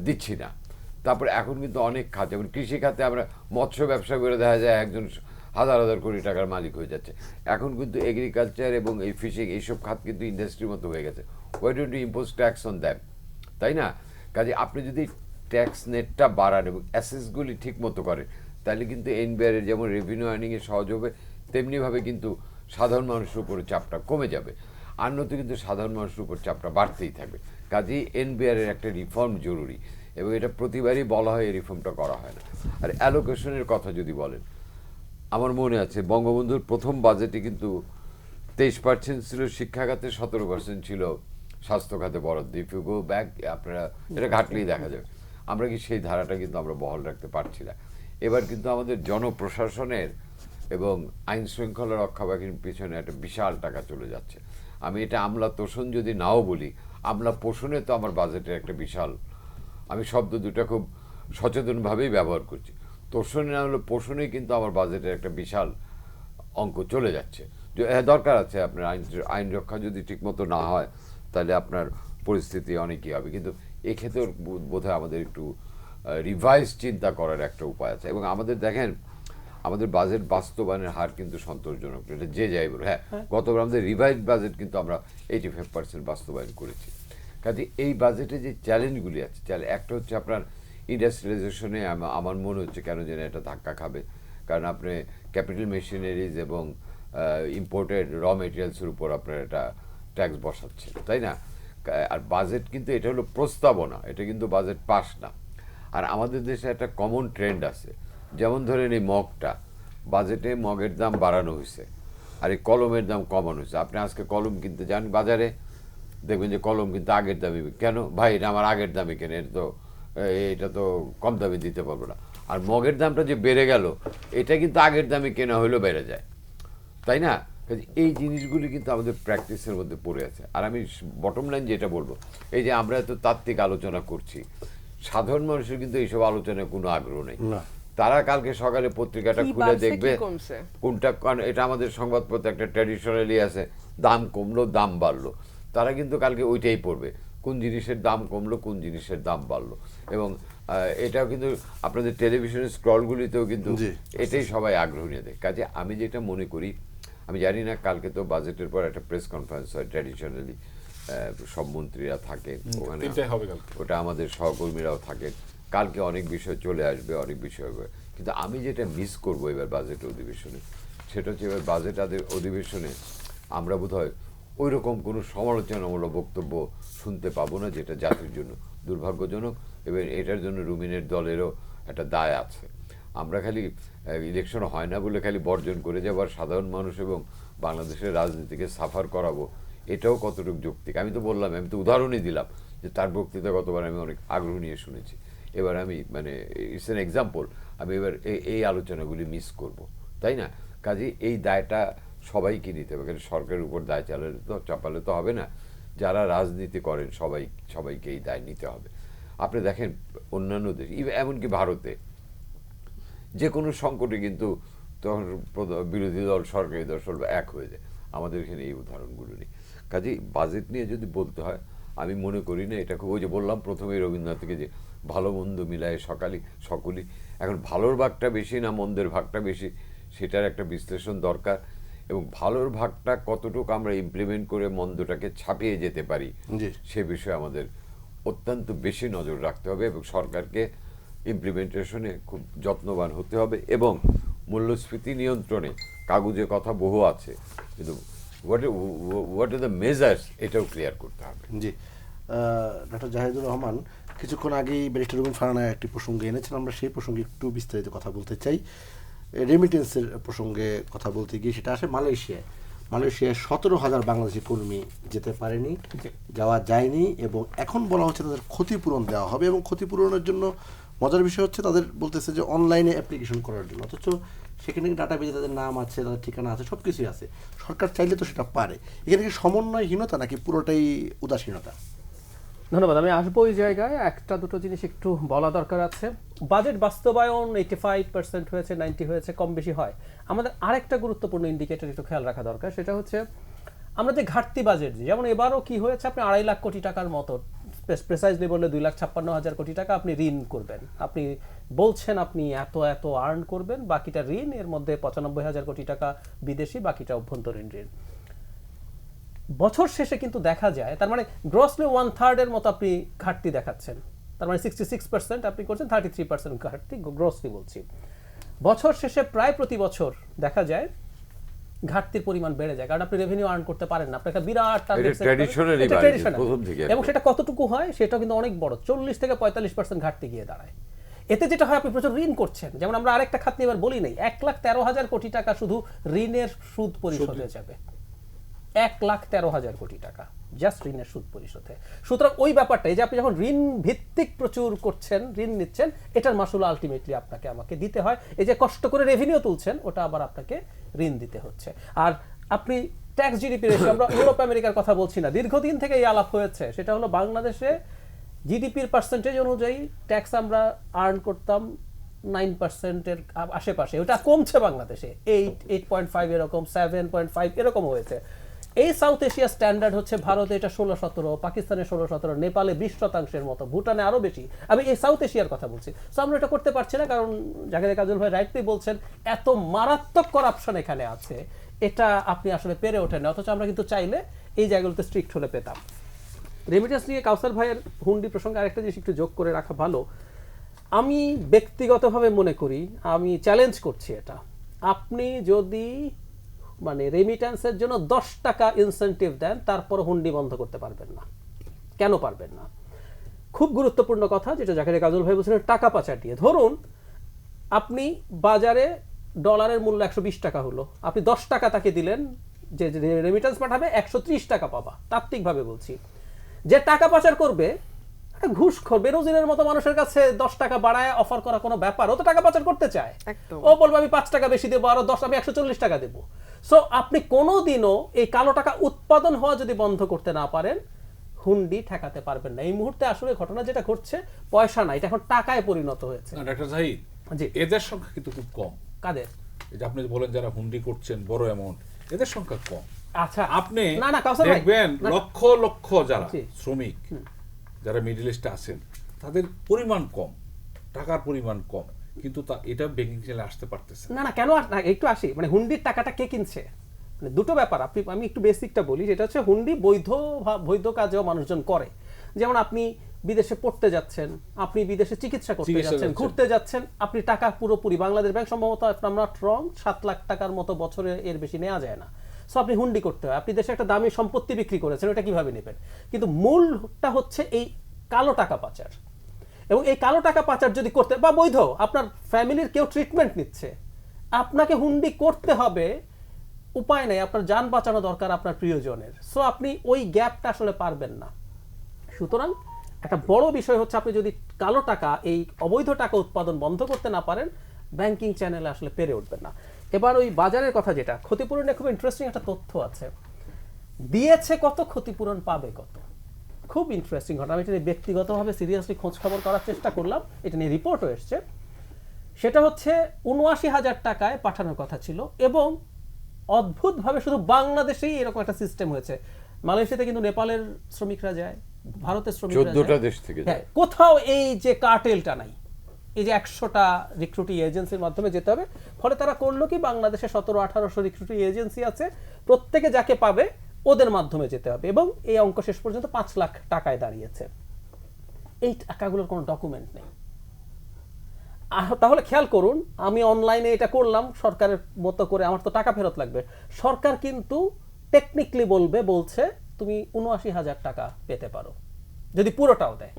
দিচ্ছি না। তারপরে এখন কিন্তু অনেক খাত, যেমন কৃষি খাতে আমরা মৎস্য ব্যবসা করে দেখা যায় একজন হাজার হাজার কোটি টাকার মালিক হয়ে যাচ্ছে। এখন কিন্তু এগ্রিকালচার এবং এই ফিশিং এইসব খাত কিন্তু ইন্ডাস্ট্রির মতো হয়ে গেছে। Why don't you impose tax on them, তাই না? কাজে আপনি যদি ট্যাক্স নেটটা বাড়ান এবং অ্যাসেসগুলি ঠিক মতো করেন, তাহলে কিন্তু এনবিআরের যেমন রেভিনিউ আর্নিংয়ে সহজ হবে, তেমনিভাবে কিন্তু সাধারণ মানুষের উপরে চাপটা কমে যাবে। আর নয়তো কিন্তু সাধারণ মানুষের উপর চাপটা বাড়তেই থাকবে। কাজেই এনবিআরের একটা রিফর্ম জরুরি, এবং এটা প্রতিবারই বলা হয়, এই রিফর্মটা করা হয় না। আর অ্যালোকেশনের কথা যদি বলেন, আমার মনে আছে বঙ্গবন্ধুর প্রথম বাজেটে কিন্তু 23% ছিল শিক্ষা খাতে, 17% ছিল স্বাস্থ্য খাতে বরাদ্দ। ইফ ইউ গো ব্যাক, আপনারা এটা ঘাটলেই দেখা যাবে। আমরা কি সেই ধারাটা কিন্তু আমরা বহাল রাখতে পারছি না। এবার কিন্তু আমাদের জনপ্রশাসনের এবং আইন শৃঙ্খলা রক্ষাবাহিনীর পিছনে একটা বিশাল টাকা চলে যাচ্ছে। আমি এটা আমলা তোষণ যদি নাও বলি, আমলা পোষণে তো আমার বাজেটের একটা বিশাল, আমি শব্দ দুটো খুব সচেতনভাবেই ব্যবহার করছি। তোষণে না হলে পোষণে কিন্তু আমার বাজেটের একটা বিশাল অঙ্ক চলে যাচ্ছে। দরকার আছে আপনার আইন রক্ষা যদি ঠিকমতো না হয়, তাহলে আপনার পরিস্থিতি অনেকই হবে। কিন্তু এক্ষেত্রে বোধহয় আমাদের একটু রিভাইজ চিন্তা করার একটা উপায় আছে। এবং আমাদের দেখেন, আমাদের বাজেট বাস্তবায়নের হার কিন্তু সন্তোষজনক, এটা যে যাই বলো। হ্যাঁ, গতবার আমাদের রিভাইজ বাজেট কিন্তু আমরা 85% বাস্তবায়ন করেছি। কাজে এই বাজেটে যে চ্যালেঞ্জগুলি আছে, একটা হচ্ছে আপনার ইন্ডাস্ট্রিয়ালাইজেশনে আমার মনে হচ্ছে কেন যেন এটা ধাক্কা খাবে। কারণ আপনি ক্যাপিটাল মেশিনারিজ এবং ইম্পোর্টেড র মেটেরিয়ালসের উপর আপনার এটা ট্যাক্স বসাচ্ছে, তাই না? আর বাজেট কিন্তু এটা হলো প্রস্তাবনা, এটা কিন্তু বাজেট পাস না। আর আমাদের দেশে একটা কমন ট্রেন্ড আছে, যেমন ধরেন এই মগটা, বাজেটে মগের দাম বাড়ানো হয়েছে, আর এই কলমের দাম কমানো হয়েছে। আপনি আজকে কলম কিনতে যান বাজারে, দেখবেন যে কলম কিন্তু আগের দামে, কেন ভাই এটা আমার আগের দামে কেন, এটা তো কম দামে দিতে পারবো না। আর মগের দামটা যে বেড়ে গেল, এটা কিন্তু আগের দামে কেনা হলেও বেড়ে যায়, তাই না? এই জিনিসগুলি কিন্তু আমাদের প্র্যাকটিসের মধ্যে পড়ে আছে। আর আমি বটম লাইন যেটা বলবো, এই যে আমরা এত তাত্ত্বিক আলোচনা করছি, সাধারণ মানুষের কিন্তু এইসব আলোচনায় কোনো আগ্রহ নেই। তারা কালকে সকালে পত্রিকাটা কি খুলে বাড়ছে, দেখবে কি কমছে? কোনটা, কারণ এটা আমাদের সংবাদপত্রে একটা ট্র্যাডিশনালি আছে, দাম কমলো দাম বাড়লো, তারা কিন্তু কালকে ওইটাই পড়বে, কোন জিনিসের দাম কমলো কোন জিনিসের দাম বাড়লো। এবং এটাও কিন্তু আপনাদের টেলিভিশনের স্ক্রলগুলিতেও কিন্তু এটাই সবাই আগ্রহ নিয়ে দেয়। কাজে আমি যেটা মনে করি, আমি জানি না, কালকে তো বাজেটের পর একটা প্রেস কনফারেন্স হয়, ট্র্যাডিশনালি সব মন্ত্রীরা থাকেন ওখানে, ওটা আমাদের সহকর্মীরাও থাকেন, কালকে অনেক বিষয় চলে আসবে, অনেক বিষয় হবে। কিন্তু আমি যেটা মিস করবো এবার বাজেট অধিবেশনে, সেটা হচ্ছে এবার বাজেট অধিবেশনে আমরা বোধহয় ওই রকম কোনো সমালোচনামূলক বক্তব্য শুনতে পাবো না, যেটা জাতির জন্য দুর্ভাগ্যজনক। এবং এটার জন্য রুমিনের দলেরও একটা দায় আছে। আমরা খালি ইলেকশন হয় না বলে খালি বর্জন করে যাবো আর সাধারণ মানুষ এবং বাংলাদেশের রাজনীতিকে সাফার করাবো, এটাও কতটুকু যৌক্তিক। আমি তো বললাম, আমি তো উদাহরণই দিলাম যে তার বক্তৃতা গতবার আমি অনেক আগ্রহ নিয়ে শুনেছি, এবার আমি মানে ইটস অ্যান এক্সাম্পল, আমি এবার এই আলোচনাগুলি মিস করব, তাই না? কাজে এই দায়টা সবাইকে নিতে হবে, কারণ সরকারের উপর দায় চাপালে তো হবে না, যারা রাজনীতি করেন সবাইকে এই দায় নিতে হবে। আপনি দেখেন অন্যান্য দেশ, এমনকি ভারতে যে কোনো সংকটে কিন্তু তখন বিরোধী দল সরকারি দল সব এক হয়ে যায়, আমাদের এখানে এই উদাহরণগুলো নেই। কাজেই বাজেট নিয়ে যদি বলতে হয়, আমি মনে করি না এটা খুব, ওই যে বললাম প্রথমেই রবীন্দ্রনাথ থেকে, যে ভালো মন্দ মিলায় সকলই, এখন ভালোর ভাগটা বেশি না মন্দের ভাগটা বেশি, সেটার একটা বিশ্লেষণ দরকার। এবং ভালোর ভাগটা কতটুকু আমরা ইমপ্লিমেন্ট করে মন্দটাকে ছাপিয়ে যেতে পারি, সে বিষয়ে আমাদের অত্যন্ত বেশি নজর রাখতে হবে এবং সরকারকে ইমপ্লিমেন্টেশনে খুব যত্নবান হতে হবে। এবং মূল্যস্ফীতি নিয়ন্ত্রণে কাগজে কথা বহু আছে, কিন্তু হোয়াট আর দ্য মেজার্স, এটাও ক্লিয়ার করতে হবে। জি, ডক্টর জাহিদুর রহমান কিছুক্ষণ আগেই ব্যারিস্টার রুমিন ফারহানা একটি প্রসঙ্গে এনেছেন, আমরা সেই প্রসঙ্গে একটু বিস্তারিত কথা বলতে চাই। রেমিটেন্সের প্রসঙ্গে কথা বলতে গিয়ে সেটা আসে মালয়েশিয়ায় 17,000 বাংলাদেশি কর্মী যেতে পারেনি, যাওয়া যায়নি, এবং এখন বলা হচ্ছে তাদের ক্ষতিপূরণ দেওয়া হবে। এবং ক্ষতিপূরণের জন্য মজার বিষয় হচ্ছে তাদের বলতেছে যে অনলাইনে অ্যাপ্লিকেশন করার জন্য, অথচ সেখানে ডাটাবেজে তাদের নাম আছে, তাদের ঠিকানা আছে, সব কিছুই আছে। সরকার চাইলে তো সেটা পারে। এখানে কি সমন্বয়হীনতা নাকি পুরোটাই উদাসীনতা? ধন্যবাদ। আমি আসবো ওই জায়গায়, একটা দুটো জিনিস একটু বলা দরকার আছে। বাজেট বাস্তবায়ন 85% হয়েছে, 90 হয়েছে, কম বেশি হয়। আমাদের আরেকটা গুরুত্বপূর্ণ ইন্ডিকেটর একটু খেয়াল রাখা দরকার, সেটা হচ্ছে আমরা যে ঘাটতি বাজেট, যেমন এবারও কি হয়েছে, আপনি 2.5 লাখ কোটি টাকার মতো, প্রেসাইজলি বললে 2,56,000 কোটি টাকা আপনি ঋণ করবেন। আপনি বলছেন আপনি এত আর্ন করবেন, বাকিটা ঋণ, এর মধ্যে 95,000 কোটি টাকা বিদেশি, বাকিটা অভ্যন্তরীণ ঋণ। বছর শেষে কিন্তু দেখা যায়, তার মানে গ্রসলি 1/3 এর মতো আপনি ঘাটতি দেখাচ্ছেন, তার মানে 66% আপনি করছেন, 33% ঘাটতি, গ্রসলি বলছি। বছর শেষে প্রায় প্রতি বছর দেখা যায় ঘাটতির পরিমাণ বেড়ে যায়, কারণ আপনি রেভিনিউ আর্ন করতে পারেন না, আপনার একটা বিরাট টার্গেট, এবং সেটা কতটুকু হয় সেটা কিন্তু অনেক বড়, 40 থেকে 45% ঘাটতি গিয়ে দাঁড়ায়। এতে যেটা হয়, আপনি প্রচুর ঋণ করছেন। যেমন আমরা আরেকটা খাত নিয়ে এবার বলি নেই, 1,13,000 কোটি টাকা শুধু ঋণের সুদ পরিশোধে যাবে, 1,13,000 কোটি টাকা জাস্ট ঋণের সুদ পরিশোধে। সুতরাং ওই ব্যাপারটা, এই যে আপনি যখন ঋণ ভিত্তিক প্রচুর করছেন, ঋণ নিচ্ছেন, এটার মাসুল আলটিমেটলি আপনাকে আমাকে দিতে হয়। এই যে কষ্ট করে রেভিনিউ তুলছেন, ওটা আবার আপনাকে ঋণ দিতে হচ্ছে। আর আপনি ট্যাক্স জিডিপি রেশিও, আমরা ইউরোপ আমেরিকার কথা বলছি না, দীর্ঘদিন থেকে এই আলাপ হয়েছে, সেটা হলো বাংলাদেশে জিডিপির পার্সেন্টেজ অনুযায়ী ট্যাক্স আমরা আর্ন করতাম 9%-এর আশেপাশে, ওটা কমছে বাংলাদেশে 8.5 এরকম, 7.5 এরকম হয়েছে। এই সাউথ এশিয়া স্ট্যান্ডার্ড হচ্ছে ভারতে এটা 16-17, পাকিস্তানে 16-17, নেপালে 20% মতো, ভুটানে আরো বেশি। আমি এই সাউথ এশিয়ার কথা বলছি। সো আমরা এটা করতে পারছি না, কারণ জাকির কাজল ভাই রাইটলি বলছেন, এত মারাত্মক করাপশন এখানে আছে, এটা আপনি আসলে পেরে ওঠেন না। অথচ আমরা কিন্তু চাইলে এই জায়গাগুলোতে স্ট্রিক্ট হলে পেতাম। রেমিটেন্স নিয়ে কাউসার ভাইয়ের হুন্ডি প্রসঙ্গে আরেকটা জিনিস একটু যোগ করে রাখা ভালো। আমি ব্যক্তিগতভাবে মনে করি, আমি চ্যালেঞ্জ করছি এটা, আপনি যদি মানে রেমিটেন্সের জন্য 10 টাকা ইনসেন্টিভ দেন, তারপর হুন্ডি বন্ধ করতে পারবেন না। কেন পারবেন না? খুব গুরুত্বপূর্ণ কথা, যেটা জাকির কাজল ভাই বলছিলেন, টাকা পাচার দিয়ে। ধরুন আপনি বাজারে ডলারের মূল্য 120 টাকা হলো, আপনি 10 টাকা তাকে দিলেন, যে রেমিটেন্স পাঠাবে 130 টাকা পাবা, তাত্ত্বিকভাবে বলছি। যে টাকা পাচার করবে একটা ঘুষখোর বেনজিরের মতো মানুষের কাছে 10 টাকা বাড়ায় অফার করা কোনো ব্যাপার? ও তো টাকা পাচার করতে চায়, একদম। ও বলবে আমি 5 টাকা বেশি দেবো, আরো 10 আমি 140 টাকা দেবো। সো আপনি কোনোদিনও এই কালো টাকা উৎপাদন হওয়া যদি বন্ধ করতে না পারেন, হুন্ডি ঠেকাতে পারবেন না। এই মুহূর্তে আসলে ঘটনা যেটা ঘটছে, পয়সা না, এটা এখন টাকায় পরিণত হয়েছে। না, ডাক্তার জাহিদ, জি। এদের সংখ্যা কিন্তু খুব কম। কাদের? এই যে আপনি যে বলেন যারা হুন্ডি করছেন বড় অ্যামাউন্ট, এদের সংখ্যা কম। আচ্ছা, আপনি না না কাউসার ভাই, দেখবেন না, লক্ষ লক্ষ যারা জি। শ্রমিক, যারা মিডল ইস্টে আছেন, তাদের পরিমাণ কম, টাকার পরিমাণ কম, কিন্তু এটা ব্যাংকিং চ্যানেলে আসতে পারতেছে না। না না কেন না, একটু আসি, মানে হুন্ডির টাকাটা কে কিনছে? মানে দুটো ব্যাপার, আমি একটু বেসিকটা বলি, যেটা হচ্ছে হুন্ডি বৈধ কাজেও মানুষজন করে। যেমন আপনি বিদেশে পড়তে যাচ্ছেন, আপনি বিদেশে চিকিৎসা করতে যাচ্ছেন, ঘুরতে যাচ্ছেন, আপনি টাকা পুরোপুরি বাংলাদেশ ব্যাংক সম্ভবত আমরা রং 7 লাখ টাকার মতো বছরে এর বেশি নেওয়া যায় না। সো আপনি হুন্ডি করতে হয়, আপনি দেশে একটা দামি সম্পত্তি বিক্রি করেছেন, ওটা কিভাবে নেবেন? কিন্তু মূলটা হচ্ছে এই কালো টাকা পাচার। এবং এই কালো টাকা পাচার যদি করতে, বা বৈধ আপনার ফ্যামিলির কেউ ট্রিটমেন্ট নিচ্ছে, আপনাকে হুন্ডি করতে হবে, উপায় নেই, আপনার যান বাঁচানো দরকার আপনার প্রিয়জনের। সো আপনি ওই গ্যাপটা আসলে পারবেন না। সুতরাং একটা বড় বিষয় হচ্ছে, আপনি যদি কালো টাকা, এই অবৈধ টাকা উৎপাদন বন্ধ করতে না পারেন, ব্যাংকিং চ্যানেলে আসলে পেরে উঠবেন না। এবার ওই বাজারের কথা, যেটা ক্ষতিপূরণে খুব ইন্টারেস্টিং একটা তথ্য আছে, দিয়েছে কত, ক্ষতিপূরণ পাবে কত। খুব ইন্টারেস্টিং ঘটনা। আমি এটা নিয়ে ব্যক্তিগতভাবে সিরিয়াসলি খোঁজ খবর করার চেষ্টা করলাম, এটা নিয়ে রিপোর্টও এসছে। সেটা হচ্ছে ৭৯,০০০ টাকায় পাঠানোর কথা ছিল, এবং অদ্ভুতভাবে শুধু বাংলাদেশেই এরকম একটা সিস্টেম হয়েছে। মালয়েশিয়াতে কিন্তু নেপালের শ্রমিকরা যায়, ভারতের শ্রমিকরা 14টা যায়। দেশ থেকে যায়। হ্যাঁ, কোথাও এই যে কার্টেলটা নাই, এই যে 100টা রিক্রুটিং এজেন্সির মাধ্যমে যেতে হবে। ফলে তারা করলো কি, বাংলাদেশে 1700-1800 রিক্রুটিং এজেন্সি আছে, প্রত্যেকে যাকে পাবে ওদের মাধ্যমে যেতে হবে, এবং এই অঙ্ক শেষ পর্যন্ত 5 লাখ টাকায় দাঁড়িয়েছে। এই টাকাগুলোর কোনো ডকুমেন্ট নেই। তাহলে খেয়াল করুন, আমি অনলাইনে এটা করলাম সরকারের মতো করে, আমার তো টাকা ফেরত লাগবে। সরকার কিন্তু টেকনিক্যালি বলছে তুমি ৭৯,০০০ টাকা পেতে পারো যদি পুরোটাও দেয়।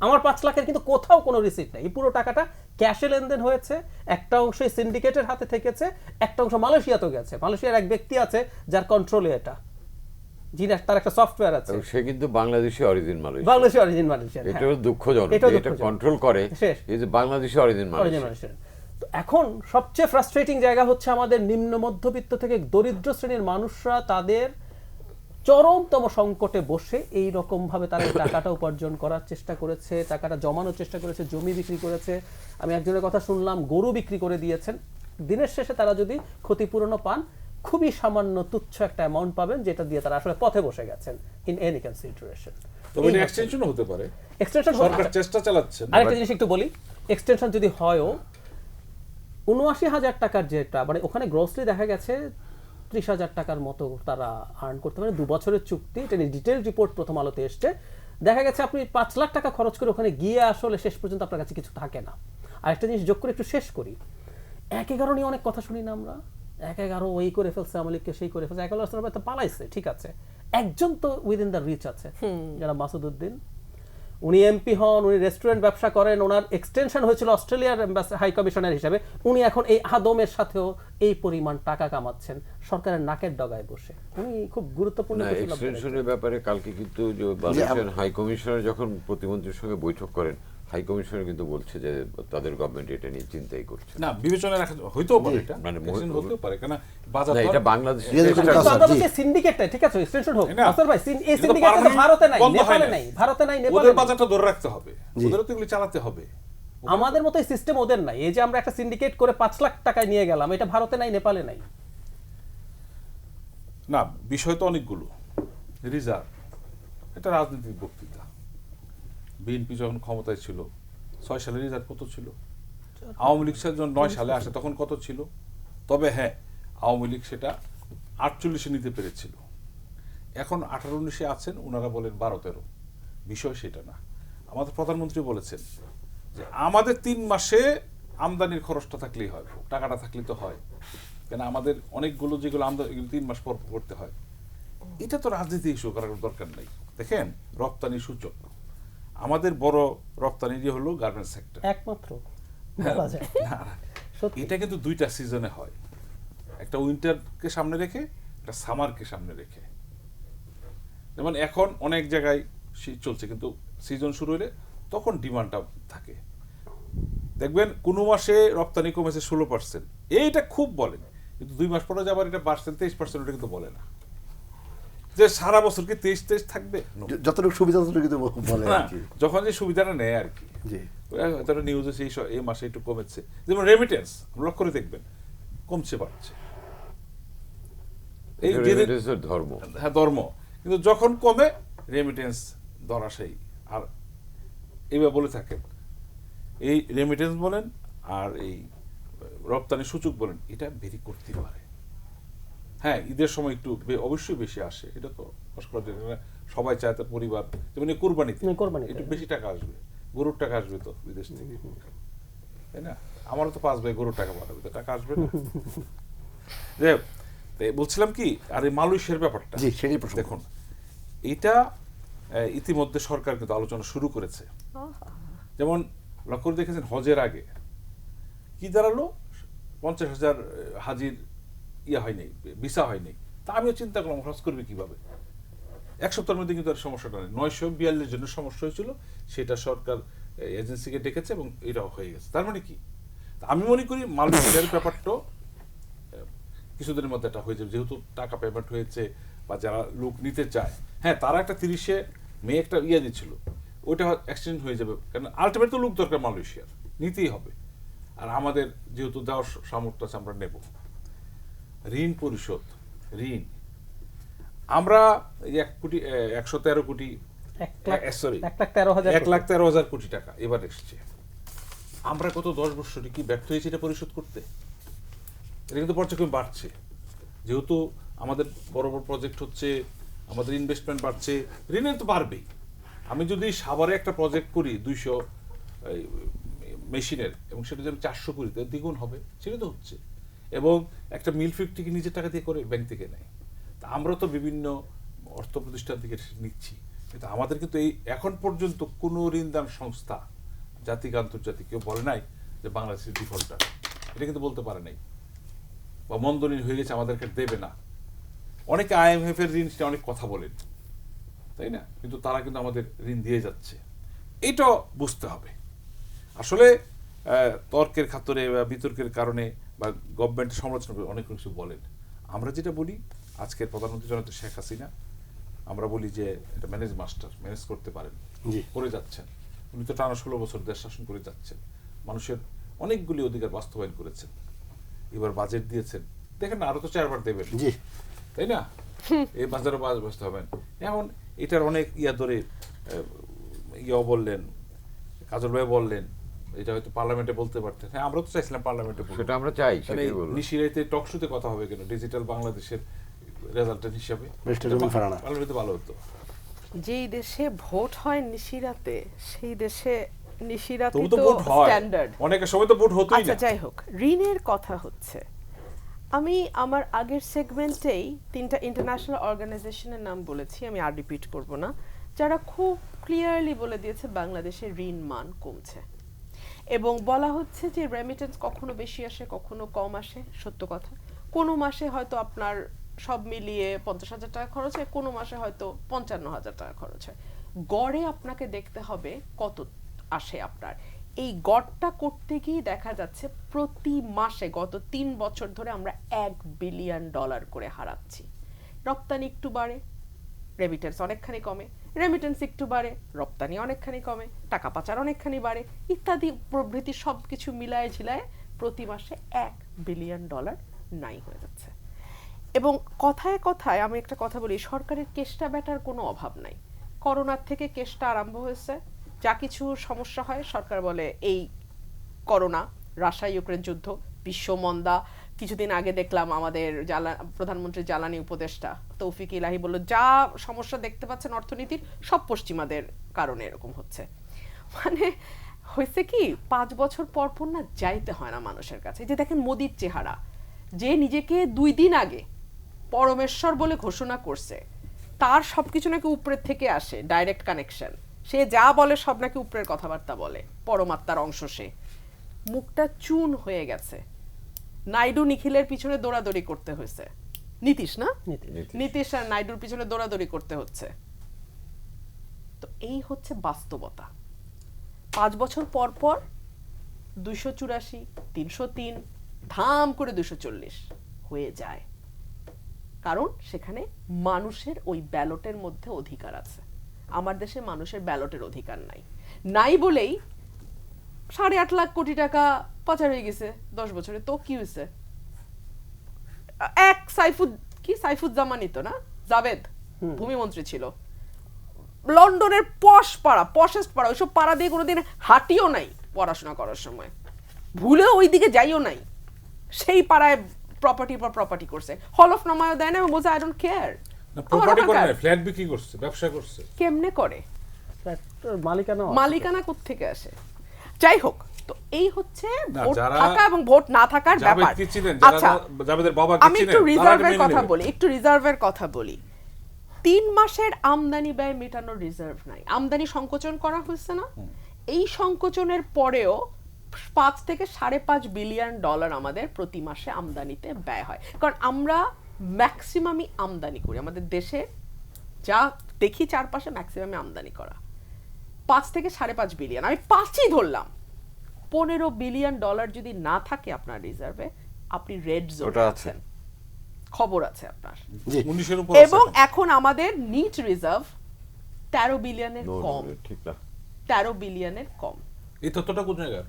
আমার 5 লাখের কিন্তু কোথাও কোনো রিসিপ্ট নেই। এই পুরো টাকাটা ক্যাশে লেনদেন হয়েছে, একটা অংশ সিন্ডিকেটের হাতে থেকেছে, একটা অংশ মালয়েশিয়াতেও গেছে। মালয়েশিয়ার এক ব্যক্তি আছে যার কন্ট্রোলে এটা, তার একটা সফটওয়্যার আছে, সে কিন্তু Bangladeshi origin Malaysia. Bangladeshi origin Malaysian. এটা দুঃখজনক, এটা কন্ট্রোল করে এই যে বাংলাদেশি অরিজিন মালয়েশিয়া। তো এখন সবচেয়ে ফ্রাস্ট্রেটিং জায়গা হচ্ছে, আমাদের নিম্ন মধ্যবিত্ত থেকে দরিদ্র শ্রেণীর মানুষরা তাদের চরমতম সংকটে বসে এই রকম ভাবে তারা টাকাটা উপার্জন করার চেষ্টা করেছে, টাকাটা জমানোর চেষ্টা করেছে, জমি বিক্রি করেছে। আমি একজনের কথা শুনলাম, গরু বিক্রি করে দিয়েছেন। দিনের শেষে তারা যদি ক্ষতিপূরণও পান, খুবই সামান্য তুচ্ছ একটা অ্যামাউন্ট পাবেন, যেটা দিয়ে তারা আসলে পথে বসে গেছেন ইন এনি কনসিডারেশন। তবে এটা এক্সটেনশনও হতে পারে, এক্সটেনশন সরকার চেষ্টা চালাচ্ছে। আরেকটা জিনিস একটু বলি, এক্সটেনশন যদি হয়ও, ৭৯,০০০ টাকার যেটা, মানে ওখানে গ্রসলি দেখা গেছে ৩০,০০০ টাকার মতো তারা আর্ন করতে পারে। 2 বছরের চুক্তি, এটা নিয়ে ডিটেইল রিপোর্ট প্রথম আলোতে এসছে। দেখা গেছে আপনি 5 লাখ টাকা খরচ করে ওখানে গিয়ে আসলে শেষ পর্যন্ত আপনার কাছে কিছু থাকে না। আরেকটা জিনিস যোগ করে একটু শেষ করি, ১/১১ নিয়ে অনেক কথা শুনি না আমরা, ১/১১ ওই করে ফেলছে, আমলিককে সেই করে ফেলছে, ১/১১ তো পালাইছে, ঠিক আছে। একজন তো উইদিন দ্য রিচ আছে, যারা মাসুদউদ্দিন, উনি এমপি হন, উনি রেস্টুরেন্ট ব্যবসা করেন, ওনার এক্সটেনশন হয়েছিল অস্ট্রেলিয়ার হাই কমিশনার হিসেবে, উনি এখন এই আদমের সাথেও এই পরিমাণ টাকা কামাচ্ছেন সরকারের নাকের ডগায় বসে। উনি খুব গুরুত্বপূর্ণ এক্সটেনশনের ব্যাপারে কালকে কিন্তু মালয়েশিয়ান হাই কমিশনার যখন প্রতিমন্ত্রীর সঙ্গে বৈঠক করেন, হাই কমিশনার কিন্তু বলছে যে তাদের গভর্নমেন্ট এটা নিয়ে চিন্তাই করছে না, বিবেচনায় রাখা হইতেও পারে, এটা মানে হতেও পারে, কারণ বাজার এটা বাংলাদেশ সিন্ডিকেটটা, ঠিক আছে, এক্সটেনশন হোক। আসল ভাই, এই সিন্ডিকেটটা ভারতে নাই, নেপালে নাই, ভারতে নাই, নেপালে ওদের নাই। বাজারটা ধরে রাখতে হবে, ওদেরও তো এগুলো চালাতে হবে। আমাদের মতো এই সিস্টেম ওদের নাই। এই যে আমরা একটা সিন্ডিকেট করে 5 লাখ টাকায় নিয়ে গেলাম, এটা ভারতে নাই, নেপালে নাই। না, বিষয় তো অনেকগুলো। রিজার্ভ, এটা রাজনৈতিক বক্তৃতা। বিএনপি যখন ক্ষমতায় ছিল 6 সালে রিজার্ভ কত ছিল? আওয়ামী লীগ যখন 9 সালে আসে তখন কত ছিল? তবে হ্যাঁ, আওয়ামী লীগ সেটা 48-এ নিতে পেরেছিল। এখন 18-19-এ আছেন, ওনারা বলেন 12-13। বিষয় সেটা না। আমাদের প্রধানমন্ত্রী বলেছেন যে আমাদের 3 মাসে আমদানির খরচটা থাকলেই হয়, টাকাটা থাকলে তো হয়, কেন আমাদের অনেকগুলো যেগুলো আমদানি 3 মাস পর করতে হয়। এটা তো রাজনীতি ইস্যু করার দরকার নেই। দেখেন, রপ্তানি সূচক, আমাদের বড় রপ্তানি হলো গার্মেন্টস সেক্টর, একমাত্র সত্যি। এটা কিন্তু দুইটা সিজনে হয়, একটা উইন্টারকে সামনে রেখে একটা সামারকে সামনে রেখে। যেমন এখন অনেক জায়গায় শীত চলছে, কিন্তু সিজন শুরু হলে তখন ডিমান্ডটা থাকে। দেখবেন কোনো মাসে রপ্তানি কমেছে 16%, এইটা খুব বলেন, কিন্তু 2 মাস পরে আবার এটা বাড়ছে 23%, ওটা কিন্তু বলে না যে সারা বছর কি 23 থাকবে। No. যতটুকু সুবিধা ততটুকু কিন্তু বলে না, আর কি। যখন যে সুবিধাটা নেয় আর কি। জি নিউজে এই মাসে একটু কমেছে, যেমন রেমিটেন্স লক্ষ্য করে দেখবেন কমছে বাড়ছে, এই যে রেমিটেন্সের ধর্ম। হ্যাঁ ধর্ম, কিন্তু যখন কমে রেমিটেন্স ধরাশায়ী। আর এইভাবে বলে থাকেন এই রেমিটেন্স বলেন আর এই রপ্তানি সূচক বলেন, এটা ভেরি করতে পারে। হ্যাঁ, ঈদের সময় একটু অবশ্যই বেশি আসে, এটা তো সবাই চায় তার পরিবার, যেমন এই কোরবানিতে একটু বেশি টাকা আসবে, গরুর টাকা আসবে তো বিদেশ থেকে, তাই না? আমারও তো 5 ভাই গরুর টাকা পাঠাবে, তো টাকা আসবে না। যাই হোক, বলছিলাম কি, আর এই মালয়েশিয়ার ব্যাপারটা জি সেটাই প্রশ্ন। দেখুন, এটা ইতিমধ্যে সরকার কিন্তু আলোচনা শুরু করেছে। যেমন লক্ষ্য করে দেখেছেন হজের আগে কি দাঁড়ালো, 50,000 হাজির হয়নি, ভিসা হয়নি। তা আমিও চিন্তা করলাম হজ করবে কিভাবে। 1 সপ্তাহের মধ্যে কিন্তু আর সমস্যাটা নেই, 942 জনের সমস্যা হয়েছিল, সেটা সরকার এজেন্সিকে ডেকেছে এবং এটাও হয়ে গেছে। তার মানে কি, আমি মনে করি মালয়েশিয়ার ব্যাপারটা কিছুদিনের মধ্যে এটা হয়ে যাবে, যেহেতু টাকা পেমেন্ট হয়েছে বা যারা লোক নিতে চায়। হ্যাঁ, তারা একটা 30 মে একটা দিচ্ছিল, ওইটা এক্সটেন্ড হয়ে যাবে, কারণ আলটিমেট তো লোক দরকার মালয়েশিয়ার, নিতেই হবে। আর আমাদের যেহেতু দেওয়ার সামর্থ্য আছে, আমরা নেব। ঋণ পরিশোধ, ঋণ আমরা 113 কোটি, সরি 1,13,000 কোটি টাকা এবার এসছে। আমরা গত 10 বছরে কি ব্যর্থ হয়েছি এটা পরিশোধ করতে? এটা কিন্তু পর্যায়ক্রমে বাড়ছে, যেহেতু আমাদের বড় বড় প্রজেক্ট হচ্ছে, আমাদের ইনভেস্টমেন্ট বাড়ছে, ঋণের তো বাড়বেই। আমি যদি সাভারে একটা প্রজেক্ট করি 200 মেশিনের, এবং সেটা যদি 400 করি, তাহলে দ্বিগুণ হবে, সেটা তো হচ্ছে। এবং একটা মিল ফ্যাক্টরি নিজের টাকা দিয়ে করে, ব্যাংক থেকে নেয়। তা আমরা তো বিভিন্ন অর্থ প্রতিষ্ঠান থেকে নিচ্ছি, কিন্তু আমাদের কিন্তু এই এখন পর্যন্ত কোনো ঋণদান সংস্থা, জাতিক আন্তর্জাতিক, কেউ বলে নাই যে বাংলাদেশের ডিফল্টার, এটা কিন্তু বলতে পারে নাই, বা মন্দ ঋণ হয়ে গেছে আমাদেরকে দেবে না। অনেকে IMF এর ঋণ অনেক কথা বলেন, তাই না? কিন্তু তারা কিন্তু আমাদের ঋণ দিয়ে যাচ্ছে, এটাও বুঝতে হবে। আসলে তর্কের খাতরে বা বিতর্কের কারণে বা গভর্নমেন্টের সমালোচনা করে অনেক কিছু বলেন। আমরা যেটা বলি, আজকের প্রধানমন্ত্রী জনতা শেখ হাসিনা, আমরা বলি যে এটা ম্যানেজ মাস্টার, ম্যানেজ করতে পারেন, করে যাচ্ছেন। উনি তো টানা 16 বছর দেশ শাসন করে যাচ্ছেন, মানুষের অনেকগুলি অধিকার বাস্তবায়ন করেছেন, এবার বাজেট দিয়েছেন, দেখেন না আরো তো 4বার দেবেন, তাই না? এই বাজারে বাজতে হবেন। এখন এটার অনেক ধরে বললেন, কাজল ভাই বললেন, এটা হয়তো পার্লামেন্টে বলতে পারতেন। হ্যাঁ, আমরা তো চাইছিলাম পার্লামেন্টে, সেটা আমরা চাই, সেটাই বললাম। নিশিরাইতে টক শোতে কথা হবে কেন, ডিজিটাল বাংলাদেশের রেজাল্টের হিসাবে পার্লামেন্টে ভালো হতো। যেই দেশে ভোট হয় নিশিরাতে, সেই দেশে নিশিরাতে তো ভোট হয়, স্ট্যান্ডার্ড, অনেকের সময় তো ভোট হতোই না। আচ্ছা যাই হোক, ঋণের কথা হচ্ছে, আমি আমার আগের সেগমেন্টেই 3টা ইন্টারন্যাশনাল অর্গানাইজেশনের নাম বলেছি, আমি আর রিপিট করব না, যারা খুব ক্লিয়ারলি বলে দিয়েছে বাংলাদেশের ঋণ মান কমছে, এবং বলা হচ্ছে যে রেমিটেন্স কখনো বেশি আসে, কখনো কম আসে। সত্য কথা, কোনো মাসে হয়তো আপনার সব মিলিয়ে 50,000 টাকা খরচ হয়, কোনো মাসে হয়তো 55,000 টাকা খরচ হয়। গড়ে আপনাকে দেখতে হবে কত আসে আপনার। এই গড়টা করতে গিয়ে দেখা যাচ্ছে প্রতি মাসে গত 3 বছর ধরে আমরা $1 বিলিয়ন করে হারাচ্ছি। রপ্তানি একটু বাড়ে, রেমিটেন্স অনেকখানি কমে, রেমিটেন্স একটু বাড়ে, রপ্তানি অনেকখানি কমে, টাকা পাচার অনেকখানি বাড়ে, ইত্যাদি প্রভৃতি সব কিছু মিলায় ঝিলায় প্রতি মাসে $1 বিলিয়ন নাই হয়ে যাচ্ছে। এবং কথায় কথায় আমি একটা কথা বলি, সরকারের কেষ্টা ব্যাটার কোনো অভাব নাই। করোনার থেকে কেষ্টা আরম্ভ হয়েছে, যা কিছু সমস্যা হয় সরকার বলে এই করোনা, রাশিয়া ইউক্রেন যুদ্ধ, বিশ্বমন্দা। কিছুদিন আগে দেখলাম আমাদের প্রধানমন্ত্রীর জ্বালানি উপদেষ্টা তৌফিক ইলাহি বলল, যা সমস্যা দেখতে পাচ্ছেন অর্থনীতির, সব পশ্চিমাদের কারণে এরকম হচ্ছে। মানে হয়েছে কি, 5 বছর পর পর না যাইতে হয় না মানুষের কাছে। যে দেখেন মোদির চেহারা, যে নিজেকে 2 দিন আগে পরমেশ্বর বলে ঘোষণা করছে, তার সবকিছু নাকি উপরের থেকে আসে, ডাইরেক্ট কানেকশন। সে যা বলে সব নাকি উপরের কথাবার্তা বলে, পরমাত্মার অংশ সে। মুখটা চুন হয়ে গেছে, নাইডু নিখিলের পিছনে দৌড়াদৌড়ি করতে হয়েছে, নীতিশ না, নীতিশ আর নাইডুর পিছনে দৌড়াদৌড়ি করতে হচ্ছে। তো এই হচ্ছে বাস্তবতা। 5 বছর পর পর 284, 303, ধাম করে 240 হয়ে যায়, কারণ সেখানে মানুষের ওই ব্যালটের মধ্যে অধিকার আছে। আমার দেশে মানুষের ব্যালটের অধিকার নাই বলেই 8.5 লাখ কোটি টাকা পাচার হয়ে গেছে 10 বছরে। তো কি হয়েছে? এক সাইফুজ্জামানই তো না, জাভেদ ভূমিমন্ত্রী ছিল, লন্ডনের পশেস্ট পাড়া, ওইসব পাড়া দিয়ে কোনোদিন হাঁটিও নাই পড়াশোনা করার সময়, ভুলেও ওই দিকে যাইও নাই, সেই পাড়ায় প্রপার্টির পর প্রপার্টি করছে, হলফনামাও দেয় না এবং বলছে আই ডোন্ট কেয়ার। প্রপার্টি করে না, ফ্ল্যাট বিক্রি করছে, ব্যবসা করছে। কেমনে করে? মালিকানা কোত্থেকে আসে? যাই হোক, তো এই হচ্ছে ভোট থাকা এবং ভোট না থাকার ব্যাপার। আচ্ছা, আমি একটু রিজার্ভের কথা বলি। 3 মাসের আমদানি ব্যয় মেটানোর রিজার্ভ নাই, আমদানি সংকোচন করা হয়েছে না, এই সংকোচনের পরেও 5 থেকে $5.5 বিলিয়ন আমাদের প্রতি মাসে আমদানিতে ব্যয় হয়, কারণ আমরা ম্যাক্সিমামই আমদানি করি। আমাদের দেশে যা দেখি চারপাশে ম্যাক্সিমামে আমদানি করা। 5 থেকে $5.5 বিলিয়ন, আমি 5ই ধরলাম। $15 বিলিয়ন যদি না থাকে আপনার রিজার্ভে, আপনি রেড জোনে আছেন, খবর আছে আপনার। এবং এখন আমাদের নিট রিজার্ভ 13 বিলিয়নের কম, 13 বিলিয়নের কম। এই তথ্যটা কোন জায়গায়?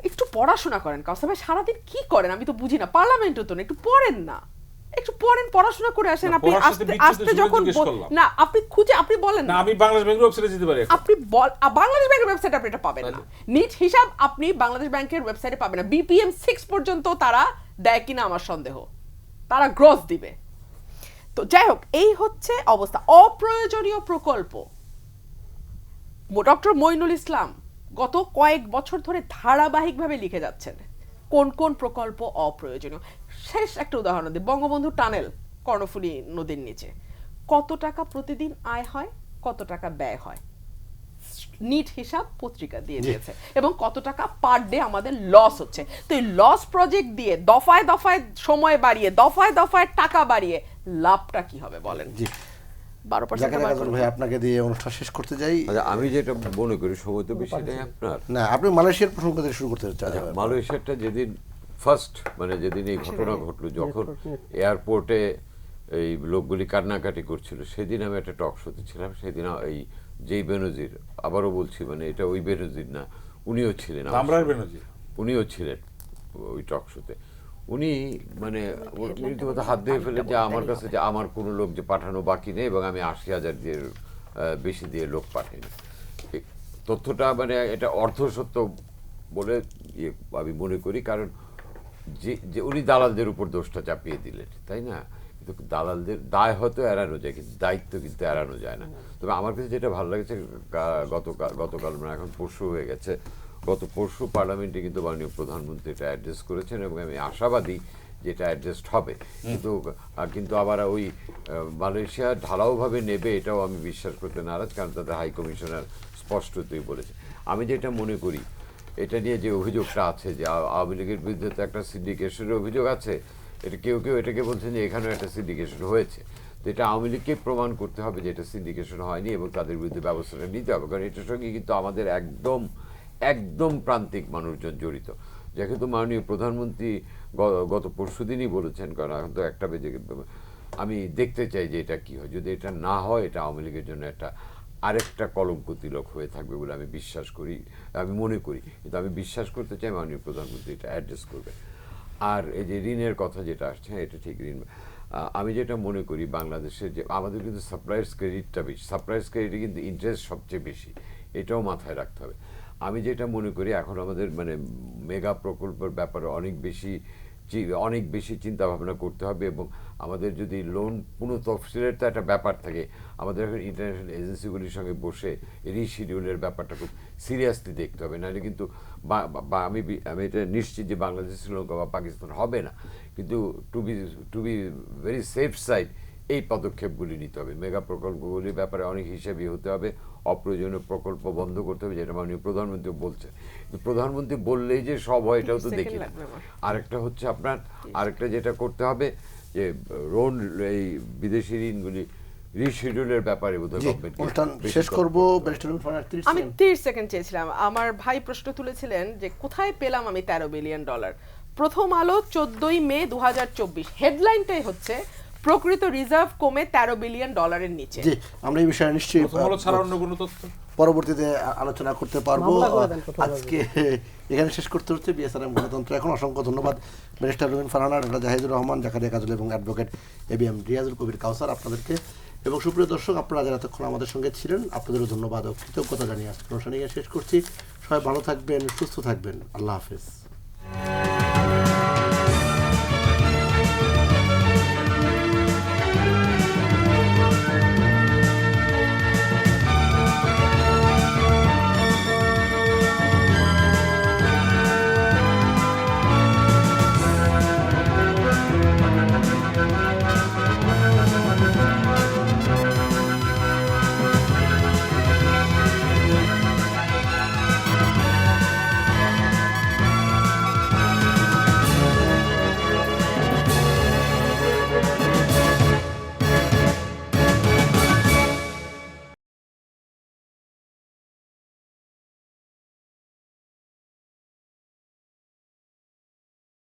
একটু পড়াশোনা করেন কাউসার ভাই, সারাদিন কি করেন আমি তো বুঝি না, পার্লামেন্টও তো না, একটু পড়েন না, একটু পড়েন, পড়াশোনা করে আসেন। আপনি আসতে যখন না আপনি খুঁজে আপনি বলেন না, আমি বাংলাদেশ ব্যাংকের ওয়েবসাইটে যেতে পারি, আপনি বাংলাদেশ ব্যাংকের ওয়েবসাইটে আপনি এটা পাবেন না, নিট হিসাব আপনি বাংলাদেশ ব্যাংকের ওয়েবসাইটে পাবেন না। BPM 6 পর্যন্ত তারা দেয় কিনা আমার সন্দেহ, তারা গ্রস দিবে। তো যাই হোক, এই হচ্ছে অবস্থা। অপ্রয়োজনীয় প্রকল্প, ডক্টর মইনুল ইসলাম গত কয়েক বছর ধরে ধারাবাহিকভাবে লিখে যাচ্ছেন কোন কোন প্রকল্প অপ্রয়োজনীয়। শেষ একটা উদাহরণ দিই, বঙ্গবন্ধু টানেল কর্ণফুলী নদীর নিচে কত টাকা প্রতিদিন আয় হয়, কত টাকা ব্যয় হয়, নিট হিসাব পত্রিকা দিয়ে দিয়েছে, এবং কত টাকা পার ডে আমাদের লস হচ্ছে। তো এই লস প্রজেক্ট দিয়ে দফায় দফায় সময় বাড়িয়ে, দফায় দফায় টাকা বাড়িয়ে লাভটা কি হবে বলেন? 12% ভাই আপনাকে দিয়ে অনুষ্ঠান শেষ করতে যাই। আমি যেটা মনে করি সময় তো বেশি নেই আপনার। না, আপনি মালয়েশিয়ার প্রসঙ্গ থেকে শুরু করতে চান। মালয়েশিয়াটা যেদিন ফার্স্ট মানে যেদিন এই ঘটনা ঘটলো, যখন এয়ারপোর্টে এই লোকগুলি কান্নাকাটি করছিল, সেদিন আমি একটা টক শোতে ছিলাম। সেদিন এই যেই বেনজির, আবারও বলছি মানে এটা ওই বেনজির না, উনিও ছিলেন, উনিও ছিলেন ওই টক শোতে। উনি মানে রীতিমতো হাত দিয়ে ফেলে যে আমার কাছে যে আমার কোনো লোক যে পাঠানো বাকি নেই এবং আমি 80,000 দিয়ে বেশি দিয়ে লোক পাঠাইনি। তথ্যটা মানে এটা অর্ধসত্য বলে আমি মনে করি, কারণ যে উনি দালালদের উপর দোষটা চাপিয়ে দিলেন, তাই না? কিন্তু দালালদের দায় হয়তো এড়ানো যায়, কিন্তু দায়িত্ব কিন্তু এড়ানো যায় না। তবে আমার কাছে যেটা ভালো লাগছে, গতকাল মানে এখন পরশু হয়ে গেছে, গত পরশু পার্লামেন্টে কিন্তু মাননীয় প্রধানমন্ত্রী এটা অ্যাড্রেস করেছেন এবং আমি আশাবাদী যেটা অ্যাডজাস্ট হবে। কিন্তু আবার ওই মালয়েশিয়া ঢালাওভাবে নেবে এটাও আমি বিশ্বাস করতে নারাজ, কারণ তাদের হাই কমিশনার স্পষ্টতই বলেছে। আমি যেটা মনে করি, এটা নিয়ে যে অভিযোগটা আছে যে আওয়ামী লীগের বিরুদ্ধে তো একটা সিন্ডিকেশনের অভিযোগ আছে, এটা কেউ এটাকে বলছেন যে এখানেও একটা সিন্ডিকেশন হয়েছে। তো এটা আওয়ামী লীগকে প্রমাণ করতে হবে যে এটা সিন্ডিকেশন হয়নি এবং তাদের বিরুদ্ধে ব্যবস্থাটা নিতে হবে, কারণ এটার সঙ্গে কিন্তু আমাদের একদম প্রান্তিক মানুষজন জড়িত। যেহেতু মাননীয় প্রধানমন্ত্রী গত পরশুদিনই বলেছেন, কারণ এখন তো 1টা বেজে, আমি দেখতে চাই যে এটা কি হয়। যদি এটা না হয়, এটা আওয়ামী লীগের জন্য আরেকটা কলঙ্ক তিলক হয়ে থাকবে বলে আমি বিশ্বাস করি, আমি মনে করি। কিন্তু আমি বিশ্বাস করতে চাই মাননীয় প্রধানমন্ত্রী এটা অ্যাড্রেস করবে। আর এই যে ঋণের কথা যেটা আসছে, এটা ঠিক ঋণ, আমি যেটা মনে করি বাংলাদেশের যে আমাদের কিন্তু সাপ্লায়ার্স ক্রেডিটটা বেশি, সাপ্লায়ার্স ক্রেডিটে কিন্তু ইন্টারেস্ট সবচেয়ে বেশি, এটাও মাথায় রাখতে হবে। আমি যেটা মনে করি এখন আমাদের মানে মেগা প্রকল্পের ব্যাপারে অনেক বেশি চিন্তা ভাবনা করতে হবে, এবং আমাদের যদি লোন পুনঃতফসিলের তো একটা ব্যাপার থাকে, আমাদের এখন ইন্টারন্যাশনাল এজেন্সিগুলির সঙ্গে বসে রিশিডিউলের ব্যাপারটা খুব সিরিয়াসলি দেখতে হবে, নাহলে কিন্তু আমি এটা নিশ্চিত যে বাংলাদেশ, শ্রীলঙ্কা বা পাকিস্তান হবে না। কিন্তু to be very safe side, এই পদক্ষেপগুলি নিতে হবে। মেগা প্রকল্পগুলির ব্যাপারে অনেক হিসেবই হতে হবে, অপ্রয়োজনীয় প্রকল্প বন্ধ করতে হবে, যেটা মাননীয় প্রধানমন্ত্রী বলছেন। প্রধানমন্ত্রী বললেই যে সব হয় এটাও তো দেখি না। আরেকটা হচ্ছে আপনার আরেকটা যেটা করতে হবে যে লোন, এই বিদেশি ঋণগুলি রিশিডিউলের ব্যাপারে বোধহয় গভর্নমেন্ট অনুষ্ঠান শেষ করব। ব্যারিস্টার ফারহানা 30 আমি সেকেন্ড। 30 সেকেন্ড চেয়েছিলাম। আমার ভাই প্রশ্ন তুলেছিলেন যে কোথায় পেলাম আমি $13 বিলিয়ন। প্রথম আলো 14ই মে 2024, হেডলাইনটাই হচ্ছে প্রকৃত রিজার্ভ কমে $13 বিলিয়ন নিচে। জি, আমরা এই বিষয়ে নিশ্চয়ই প্রথম আলো ছাড়া অন্য কোনো তথ্য পরবর্তীতে আলোচনা করতে পারবো। মামলা করে দেন কোথাও আজকে এখানে শেষ করতে হচ্ছে বিএসআরএম গণতন্ত্র এখন। অসংখ্য ধন্যবাদ ব্যারিস্টার রুমিন ফারহানা, ডক্টর জাহিদুর রহমান, জাকারিয়া কাজল এবং অ্যাডভোকেট এবিএম রিয়াজুল কবির কাউসার আপনাদেরকে। এবং সুপ্রিয় দর্শক, আপনারা যারা এতক্ষণ আমাদের সঙ্গে ছিলেন আপনাদেরও ধন্যবাদ ও কৃতজ্ঞতা জানিয়ে আজকে অনুষ্ঠানে শেষ করছি। সবাই ভালো থাকবেন, সুস্থ থাকবেন। আল্লাহ হাফেজ।